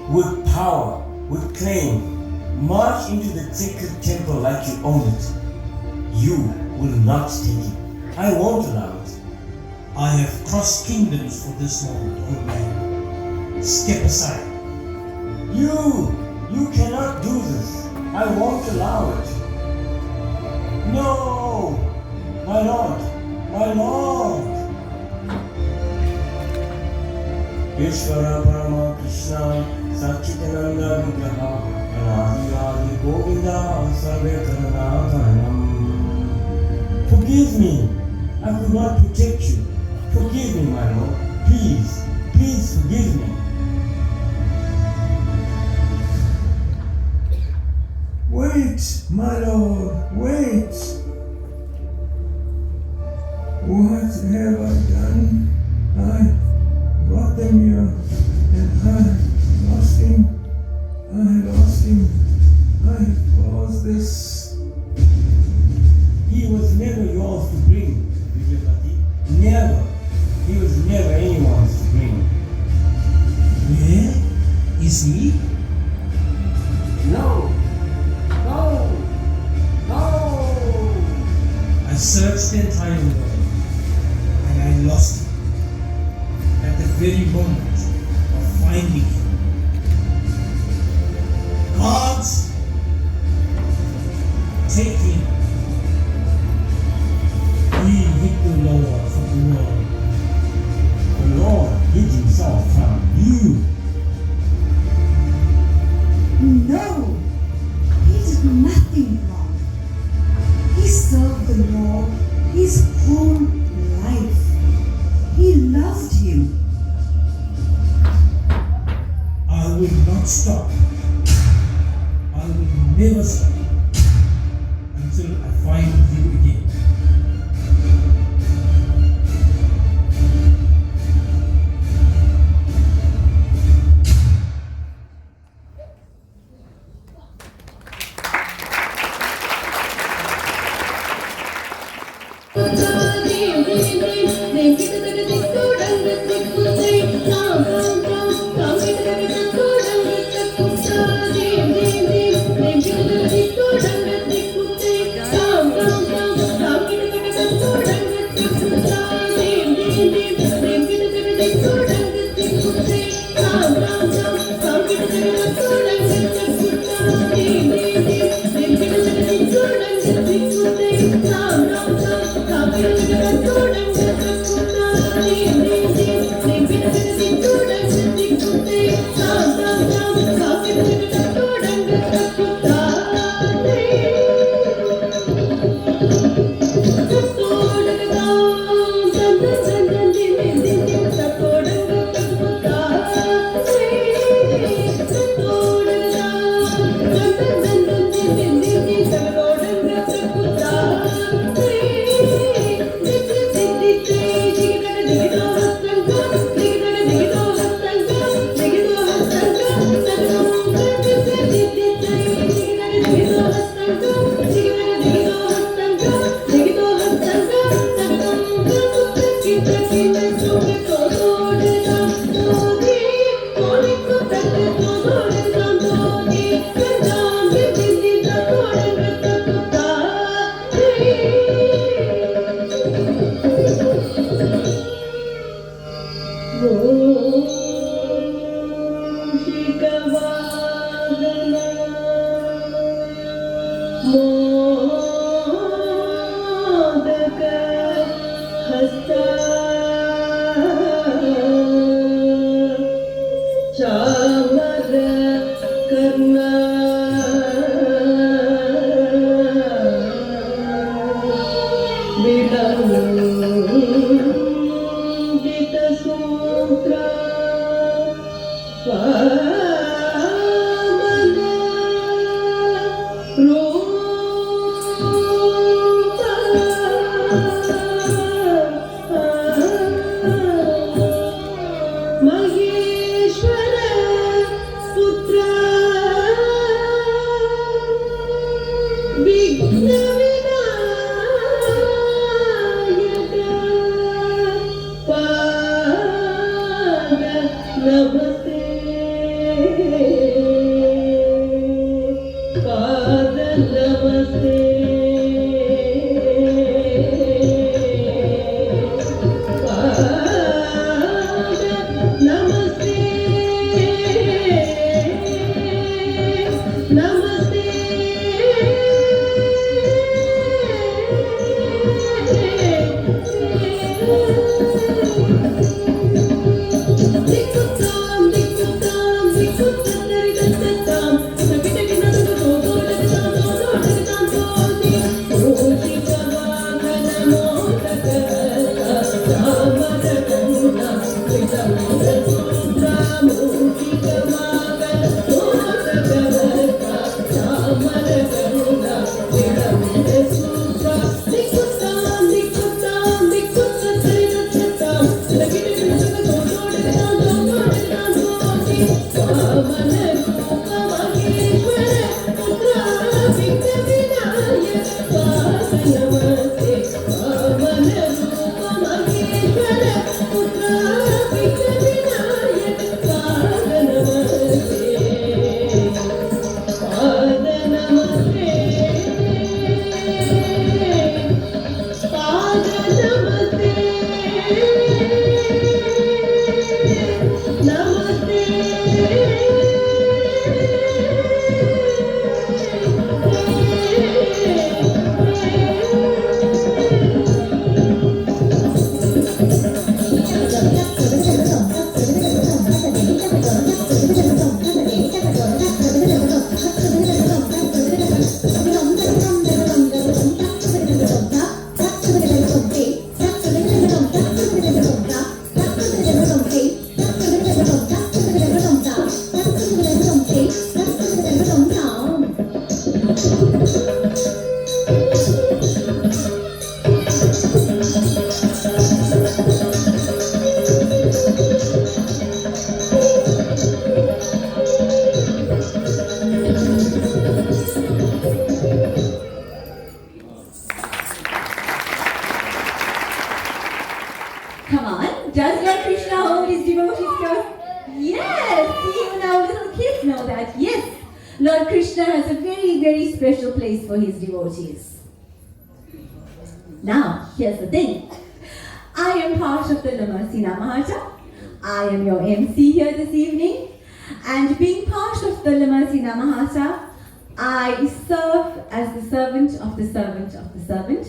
with power, with claim. March into the sacred temple like you own it. You will not take it. I won't allow it. I have crossed kingdoms for this moment, old man. Step aside. You cannot do this. I won't allow it. No! My Lord! Ishvara Parama Krishna Satchitananda Vigraha Anadi Adi Govinda Sarve Karanadhanam. Forgive me. I could not protect you. Forgive me, my Lord. Please forgive me. Wait, my lord, wait. What have I done? I brought them here, and I lost him. I caused this. He was never yours to bring, Vidyapati. Never. He was never anyone's to bring. Where is he? No. searched the entire world and I lost him. At the very moment of finding him, God's taking, he hid the Lord from the world. The Lord hid himself from you. No, he did nothing wrong. He served the Lord his whole life. He loved him. I will not stop. I will never stop until I find you again. Lord Krishna has a very, very special place for his devotees. Now, here's the thing. I am part of the Namahatta. I am your MC here this evening. And being part of the Namahatta, I serve as the servant of the servant of the servant.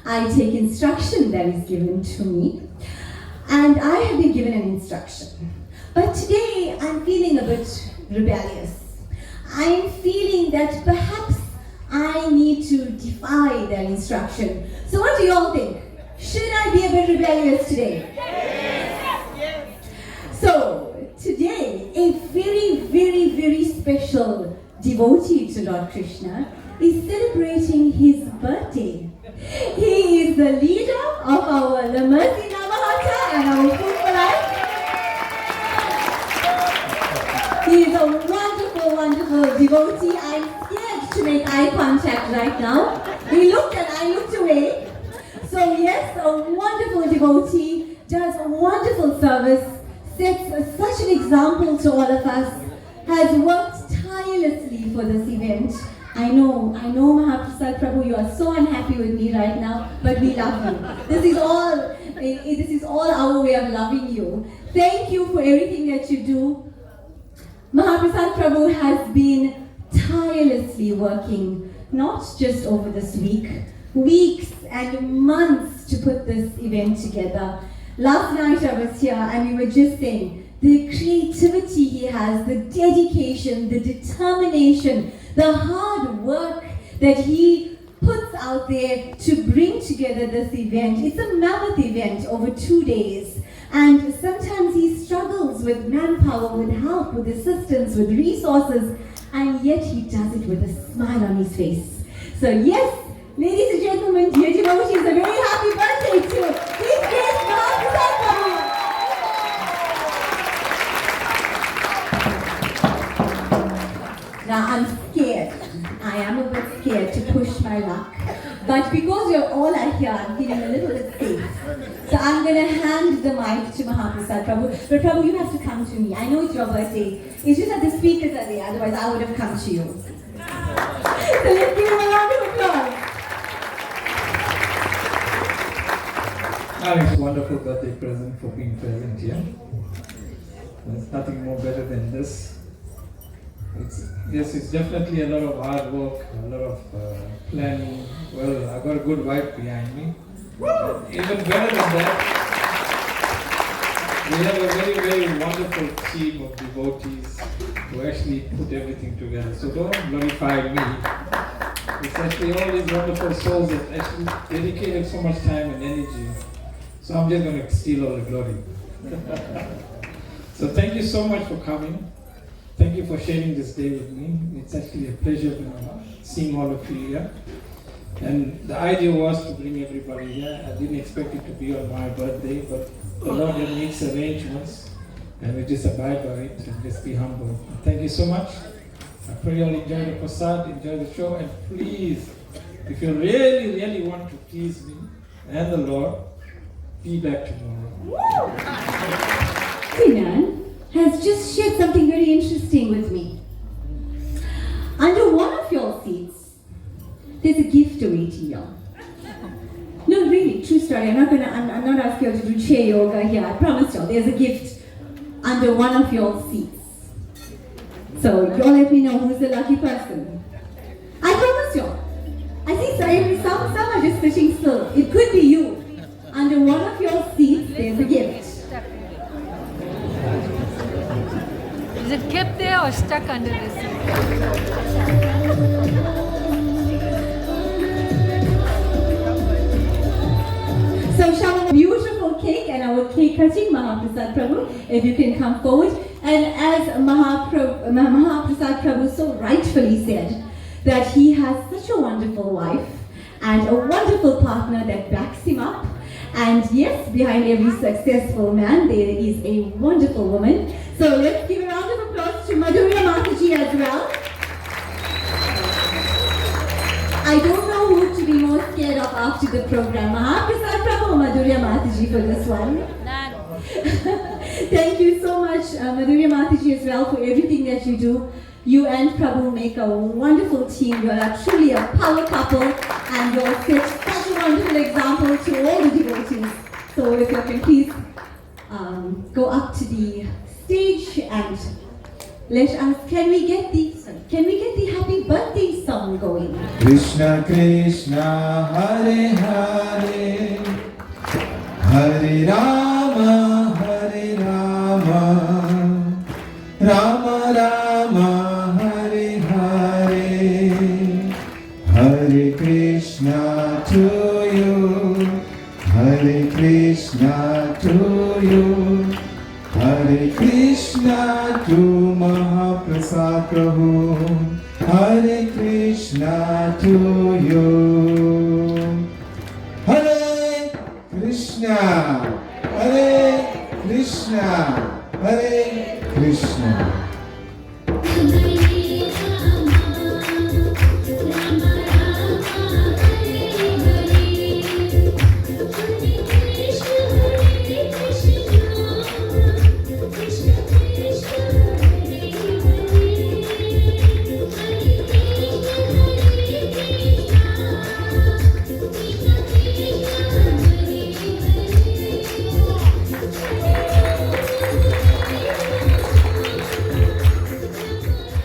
I take instruction that is given to me. And I have been given an instruction. But today I'm feeling a bit rebellious. I'm feeling that perhaps I need to defy their instruction. So what do you all think? Should I be a bit rebellious today? Yes. So today, a very, very, very special devotee to Lord Krishna is celebrating his birthday. He is the leader of our Lamasi Namahatta and our Food for Life. He is a wonderful, wonderful devotee. I'm scared to make eye contact right now. He looked and I looked away. So yes, a wonderful devotee, does a wonderful service, sets such an example to all of us, has worked tirelessly for this event. I know Mahaprasad Prabhu, you are so unhappy with me right now, but we love you. This is all our way of loving you. Thank you for everything that you do. Mahaprasad Prabhu has been tirelessly working, not just over this week, weeks and months to put this event together. Last night I was here and we were just saying, the creativity he has, the dedication, the determination, the hard work that he puts out there to bring together this event. It's a mammoth event over 2 days. And sometimes he struggles with manpower, with help, with assistance, with resources, and yet he does it with a smile on his face. So yes, ladies and gentlemen, dear devotees, a very happy birthday to His Grace Mahaprasad Prabhu. Now I'm scared. I am a bit scared to push my luck. But because you're all are here, I'm feeling a little bit safe. So I'm going to hand the mic to Mahaprasad Prabhu. But Prabhu, you have to come to me. I know it's your birthday. It's just that the speakers are there. Otherwise, I would have come to you. So let's give him a round of applause. It's a wonderful birthday present for being present here. There's nothing more better than this. It's definitely a lot of hard work, a lot of planning. Well, I've got a good wife behind me. Even better than that, we have a very, very wonderful team of devotees who actually put everything together. So don't glorify me. It's actually all these wonderful souls that actually dedicated so much time and energy. So I'm just going to steal all the glory. So thank you so much for coming. Thank you for sharing this day with me. It's actually a pleasure seeing all of you here. And the idea was to bring everybody here. I didn't expect it to be on my birthday, but the Lord makes arrangements, and we just abide by it and just be humble. Thank you so much. I pray you'll enjoy the prasad, enjoy the show, and please, if you really, really want to please me and the Lord, be back tomorrow. Sinan has just shared something very interesting with me. Under one of your seats, there's a gift awaiting you. No, really, true story. I'm not asking you to do chair yoga here. I promise you, there's a gift under one of your seats. So you all let me know who's the lucky person. I promise you. I think some are just sitting still. It could be you. Under one of your seats, there's a gift. Is it kept there or stuck under the seat? So shall we beautiful cake and our cake cutting, Mahaprasad Prabhu, if you can come forward. And as Mahaprasad Prabhu so rightfully said, that he has such a wonderful wife and a wonderful partner that backs him up. And yes, behind every successful man, there is a wonderful woman. So let's give a round of applause to Madhurya Mataji as well. I don't know who to be most scared of after the program, Mahaprasad Prabhu or Madhurya Mataji for this one. Thank you so much, Madhurya Mataji as well, for everything that you do. You and Prabhu make a wonderful team. You are truly a power couple, and you all set such a wonderful example to all the devotees. So if you can please go up to the stage and let us, can we get the happy birthday song going? Krishna Krishna Hare Hare Hare Rama Hare Rama Rama Rama Hare Hare Hare Krishna to you Hare Krishna to you Hare Krishna to Mahaprasad Prabhu Hare Krishna to you Hare Krishna Hare Krishna Hare Krishna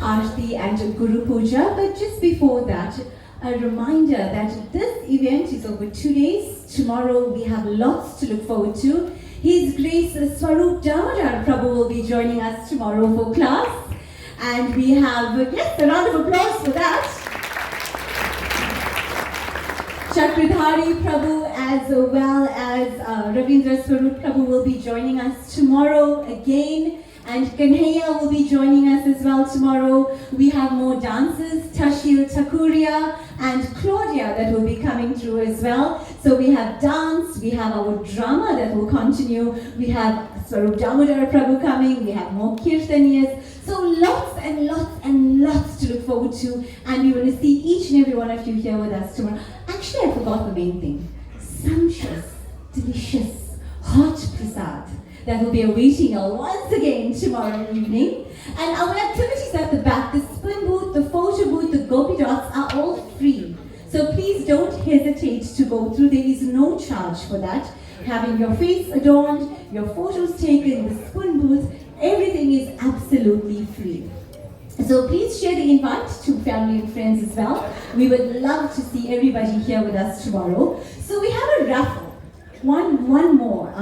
Aarti and Guru Puja, but just before that, a reminder that this event is over 2 days. Tomorrow we have lots to look forward to. His Grace Swarup Damodar Prabhu will be joining us tomorrow for class. And we have, yes, a round of applause for that. Chakradhari Prabhu as well as Ravindra Swarup Prabhu will be joining us tomorrow again. And Kanhaiya will be joining us as well tomorrow. We have more dancers, Tashil Takuria and Claudia that will be coming through as well. So we have dance, we have our drama that will continue. We have Swarup Damodar Prabhu coming, we have more Kirtaniyas. So lots and lots and lots to look forward to. And we want to see each and every one of you here with us tomorrow. Actually, I forgot the main thing. Sumptuous, delicious, hot prasad that will be awaiting you once again tomorrow evening. And our activities at the back, the spin booth, the photo booth, the gopi dots are all free. So please don't hesitate to go through. There is no charge for that. Having your face adorned, your photos taken, the spin booth, everything is absolutely free. So please share the invite to family and friends as well. We would love to see everybody here with us tomorrow. So we have a raffle. One more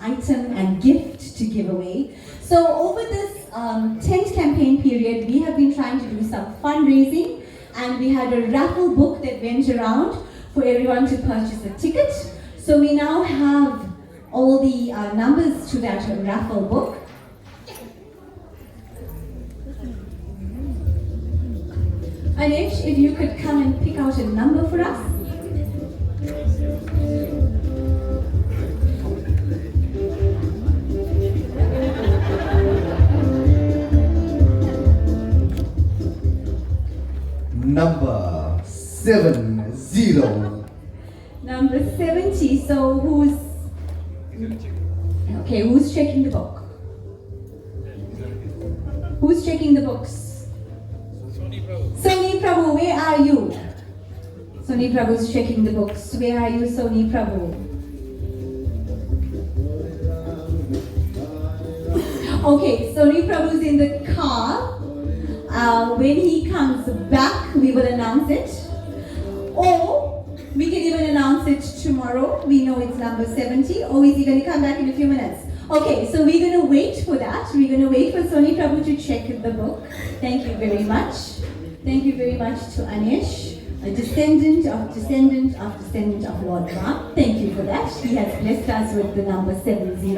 item and gift to give away. So over this tent campaign period, we have been trying to do some fundraising, and we had a raffle book that went around for everyone to purchase a ticket. So we now have all the numbers to that raffle book. Anish, if you could come and pick out a number for us. Number 70. Number 70. So who's checking the book? Who's checking the books? Soni Prabhu, where are you? Soni Prabhu's checking the books. Where are you, Soni Prabhu? Okay, Soni Prabhu's in the car. When he comes back, we will announce it. Or we can even announce it tomorrow. We know it's number 70. Or is he going to come back in a few minutes? Okay, so we're going to wait for that. We're going to wait for Soni Prabhu to check the book. Thank you very much. Thank you very much to Anish, a descendant of Lord Ram. Thank you for that. He has blessed us with the number 70.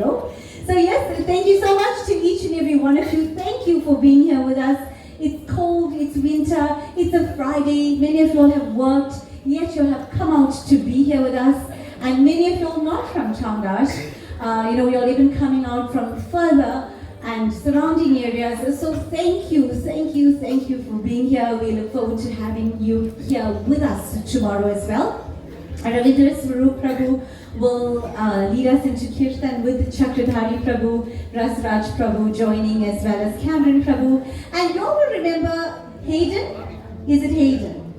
So yes, thank you so much to each and every one of you. Thank you for being here with us. It's cold, it's winter, it's a Friday. Many of you all have worked, yet you have come out to be here with us. And many of you all not from Changash. You're all even coming out from further and surrounding areas. So thank you for being here. We look forward to having you here with us tomorrow as well. Ravindra Swarup Prabhu will lead us into Kirtan with Chakradhari Prabhu, Rasraj Prabhu joining, as well as Cameron Prabhu. And you all will remember Hayden? Is it Hayden?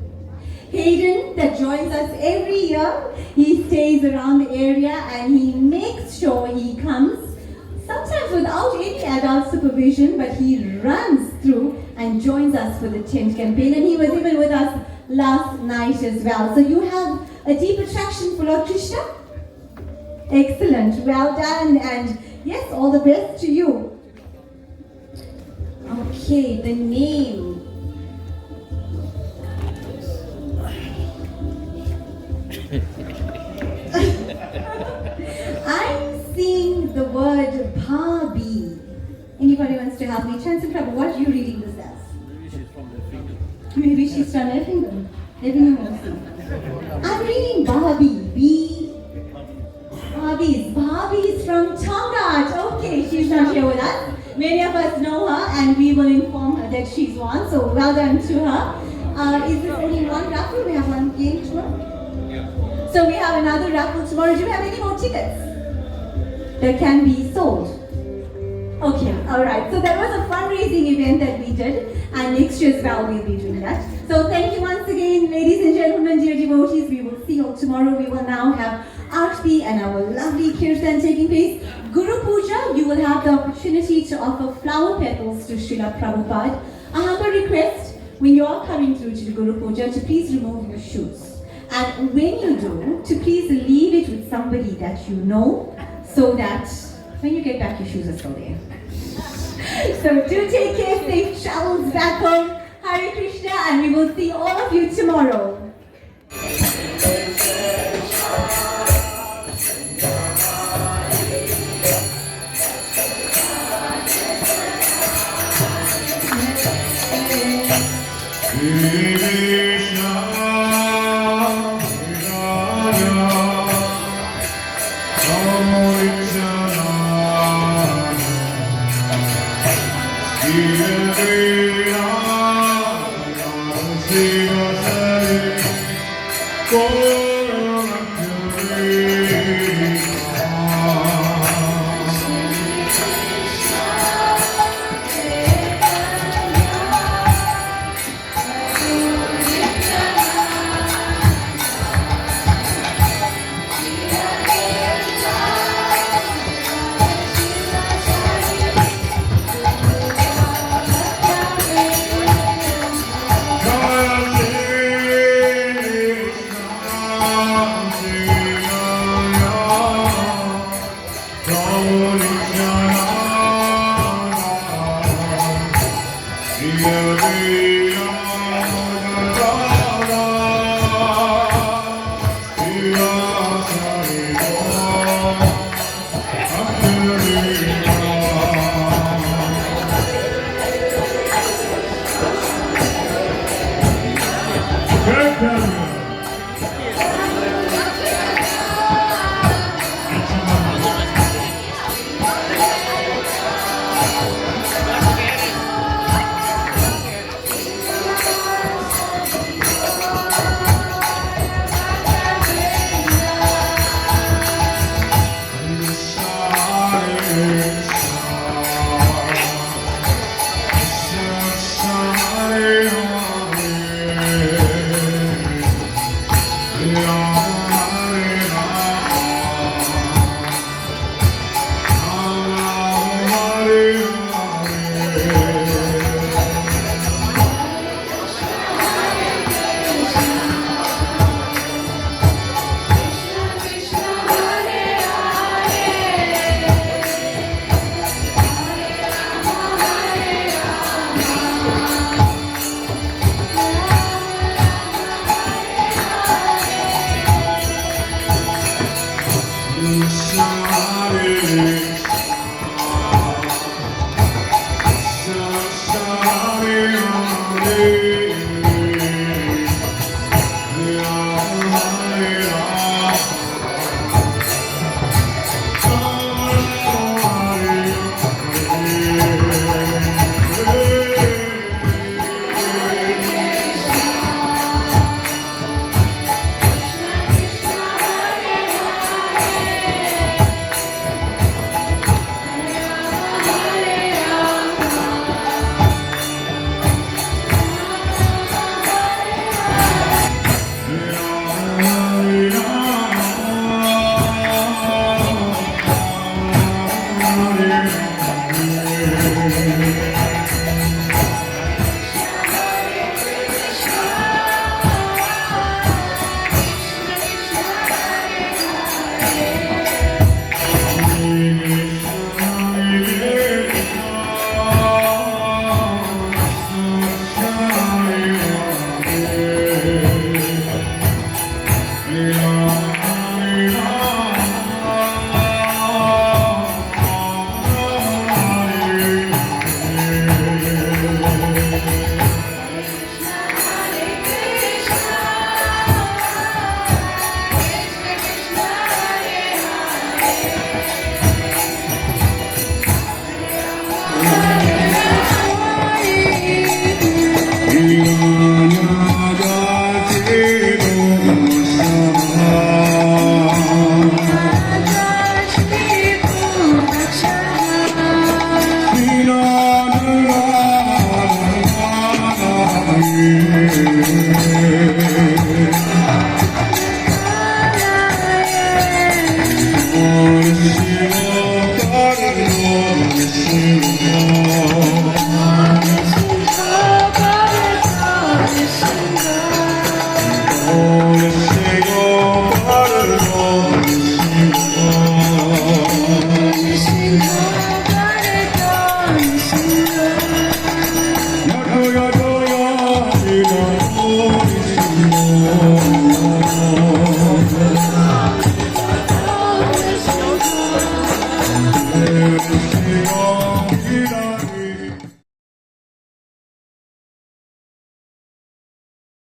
Hayden that joins us every year. He stays around the area and he makes sure he comes, sometimes without any adult supervision, but he runs through and joins us for the tent campaign. And he was even with us last night as well. So you have a deep attraction for Lord Krishna? Excellent, well done, and yes, all the best to you. Okay, the name. I'm seeing the word Bhabi. Anybody wants to help me? Chancellor Prabhu, what are you reading this as? Maybe she's from Effingham. I'm reading Bhabi. Bhabi is from Tongat. Okay, she's not here with us. Many of us know her and we will inform her that she's won. So well done to her. Is this only one raffle? We have one game tomorrow? So we have another raffle tomorrow. Do you have any more tickets that can be sold? Okay, alright. So that was a fundraising event that we did, and next year as well we'll be doing that. So thank you once again, ladies and gentlemen, dear devotees. We will see you all tomorrow. We will now have Aarti and our lovely Kirtan taking place. Guru Puja, you will have the opportunity to offer flower petals to Srila Prabhupada. A humble request, when you are coming through to the Guru Puja, to please remove your shoes. And when you do, to please leave it with somebody that you know, so that when you get back, your shoes are still there. So do take care, safe travels back home. Hare Krishna, and we will see all of you tomorrow. Oh